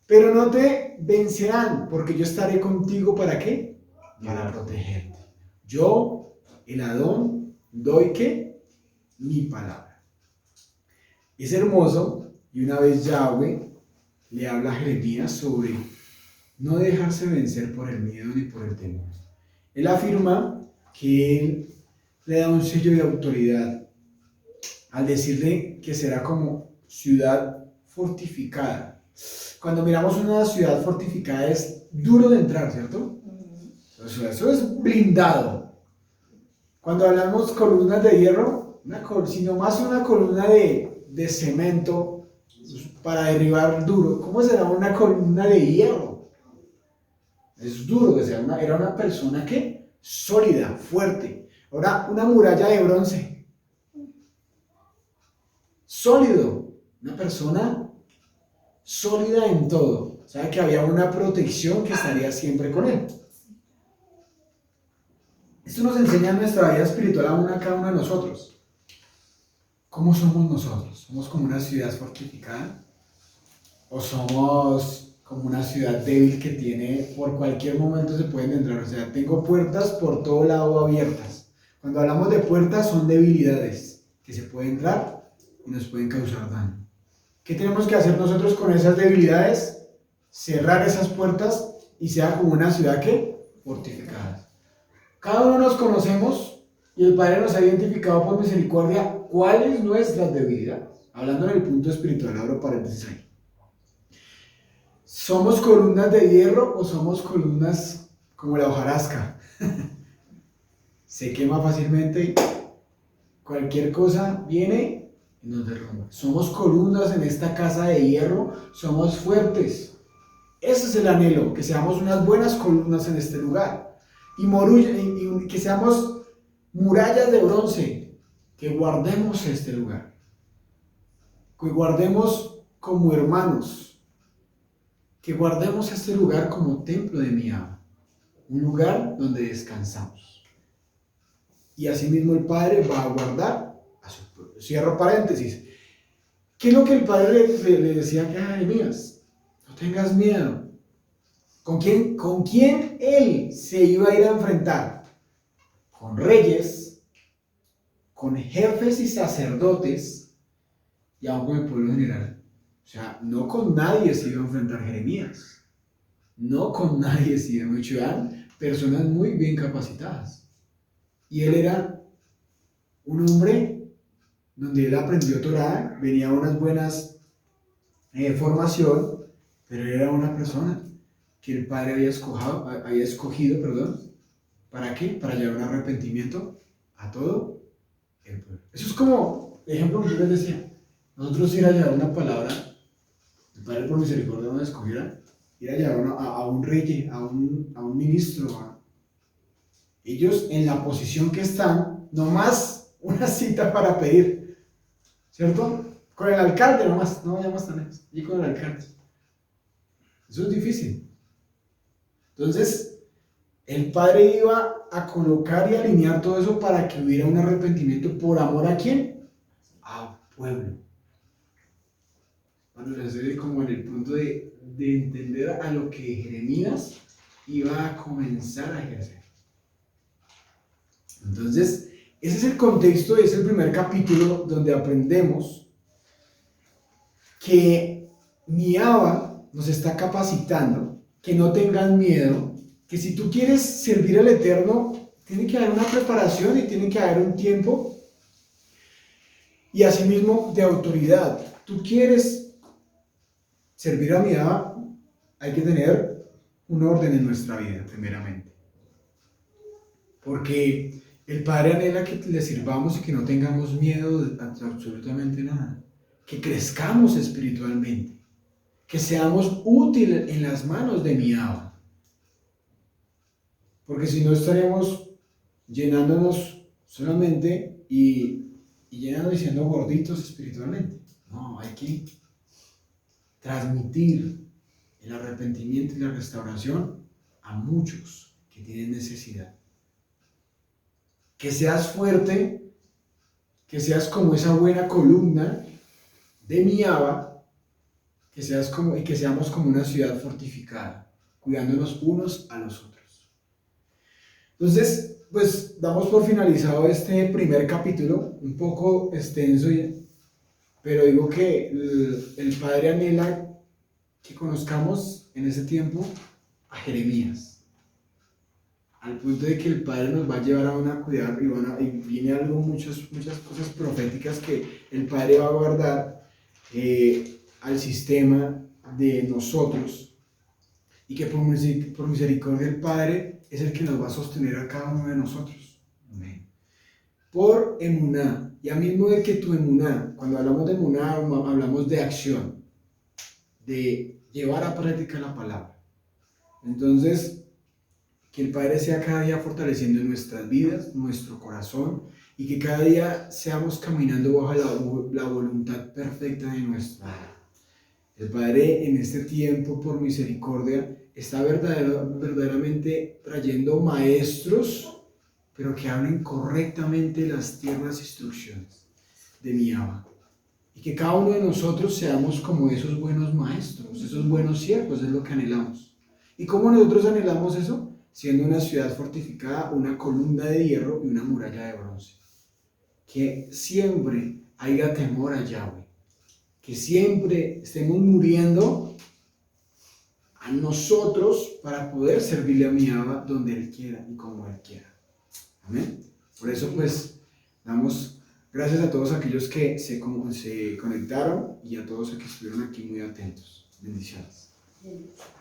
Pero no te vencerán, porque yo estaré contigo. ¿Para qué? Para protegerte. Yo, el Adón, doy ¿qué? Mi palabra. Es hermoso, y una vez Yahweh le habla a Jeremías sobre no dejarse vencer por el miedo ni por el temor. Él afirma que él le da un sello de autoridad al decirle que será como ciudad fortificada. Cuando miramos una ciudad fortificada es duro de entrar, ¿cierto? Eso es blindado. Cuando hablamos columnas de hierro, sino más una columna de cemento para derribar duro. ¿Cómo será una columna de hierro? Es duro, era una persona que sólida, fuerte. Ahora, una muralla de bronce. Sólido, una persona sólida en todo. Sabe que había una protección que estaría siempre con él. Esto nos enseña en nuestra vida espiritual a cada uno de nosotros. ¿Cómo somos nosotros? ¿Somos como una ciudad fortificada? ¿O somos como una ciudad débil que tiene, por cualquier momento se pueden entrar? O sea, tengo puertas por todo lado abiertas. Cuando hablamos de puertas son debilidades que se pueden entrar y nos pueden causar daño. ¿Qué tenemos que hacer nosotros con esas debilidades? Cerrar esas puertas y sea como una ciudad que fortificada. Cada uno nos conocemos y el Padre nos ha identificado por misericordia cuál es nuestra debilidad. Hablando en el punto espiritual, abro paréntesis ahí. ¿Somos columnas de hierro o somos columnas como la hojarasca? Se quema fácilmente y cualquier cosa viene y nos derrumba. Somos columnas en esta casa de hierro, somos fuertes. Ese es el anhelo, que seamos unas buenas columnas en este lugar. Y que seamos murallas de bronce, que guardemos este lugar. Que guardemos como hermanos. Que guardemos este lugar como templo de mi Abba. Un lugar donde descansamos. Y asimismo el Padre va a guardar a su pueblo. Cierro paréntesis. ¿Qué es lo que el Padre le decía a Jeremías? No tengas miedo. ¿Con quién él se iba a ir a enfrentar? Con reyes, con jefes y sacerdotes y aún con el pueblo general. O sea, no con nadie se iba a enfrentar Jeremías. No con nadie se iba a enfrentar. Personas muy bien capacitadas. Y él era un hombre donde él aprendió Torah, venía unas buenas formación, pero él era una persona que el Padre había escogido, ¿para qué? Para llevar un arrepentimiento a todo el pueblo. Eso es como el ejemplo que yo les decía. Nosotros ir a llevar una palabra, el Padre por misericordia nos escogiera, ir a llevar a un rey, a un ministro, ellos en la posición que están, nomás una cita para pedir, ¿cierto? Con el alcalde nomás, no vayamos tan lejos, y con el alcalde. Eso es difícil. Entonces, el Padre iba a colocar y alinear todo eso para que hubiera un arrepentimiento por amor ¿a quién? Al pueblo. Bueno, les doy como en el punto de entender a lo que Jeremías iba a comenzar a ejercer. Entonces, ese es el contexto, es el primer capítulo donde aprendemos que mi Abba nos está capacitando, que no tengan miedo, que si tú quieres servir al Eterno, tiene que haber una preparación y tiene que haber un tiempo y asimismo de autoridad. Tú quieres servir a mi Abba, hay que tener un orden en nuestra vida, primeramente. Porque el Padre anhela que le sirvamos y que no tengamos miedo de absolutamente nada. Que crezcamos espiritualmente. Que seamos útiles en las manos de mi Abba. Porque si no estaremos llenándonos solamente y llenándonos y siendo gorditos espiritualmente. No, hay que transmitir el arrepentimiento y la restauración a muchos que tienen necesidad. Que seas fuerte, que seas como esa buena columna de mi Abba, que seamos como una ciudad fortificada, cuidándonos unos a los otros. Entonces, pues damos por finalizado este primer capítulo, un poco extenso, pero digo que el Padre anhela que conozcamos en ese tiempo a Jeremías. Al punto de que el Padre nos va a llevar a cuidar y viene muchas cosas proféticas que el Padre va a guardar al sistema de nosotros y que por misericordia el Padre es el que nos va a sostener a cada uno de nosotros. Amén. Por emuná, ya mismo de que tu emuná, cuando hablamos de emuná hablamos de acción, de llevar a práctica la palabra. Entonces, que el Padre sea cada día fortaleciendo nuestras vidas, nuestro corazón, y que cada día seamos caminando bajo la voluntad perfecta de nuestra vida. El Padre en este tiempo, por misericordia, está verdaderamente trayendo maestros, pero que hablen correctamente las tiernas instrucciones de mi Abba. Y que cada uno de nosotros seamos como esos buenos maestros, esos buenos siervos, es lo que anhelamos. ¿Y cómo nosotros anhelamos eso? Siendo una ciudad fortificada, una columna de hierro y una muralla de bronce. Que siempre haya temor a Yahweh. que siempre estemos muriendo a nosotros para poder servirle a mi Abba donde Él quiera y como Él quiera. Amén. Por eso pues damos gracias a todos aquellos que se conectaron y a todos los que estuvieron aquí muy atentos. Bendiciones. Bendiciones.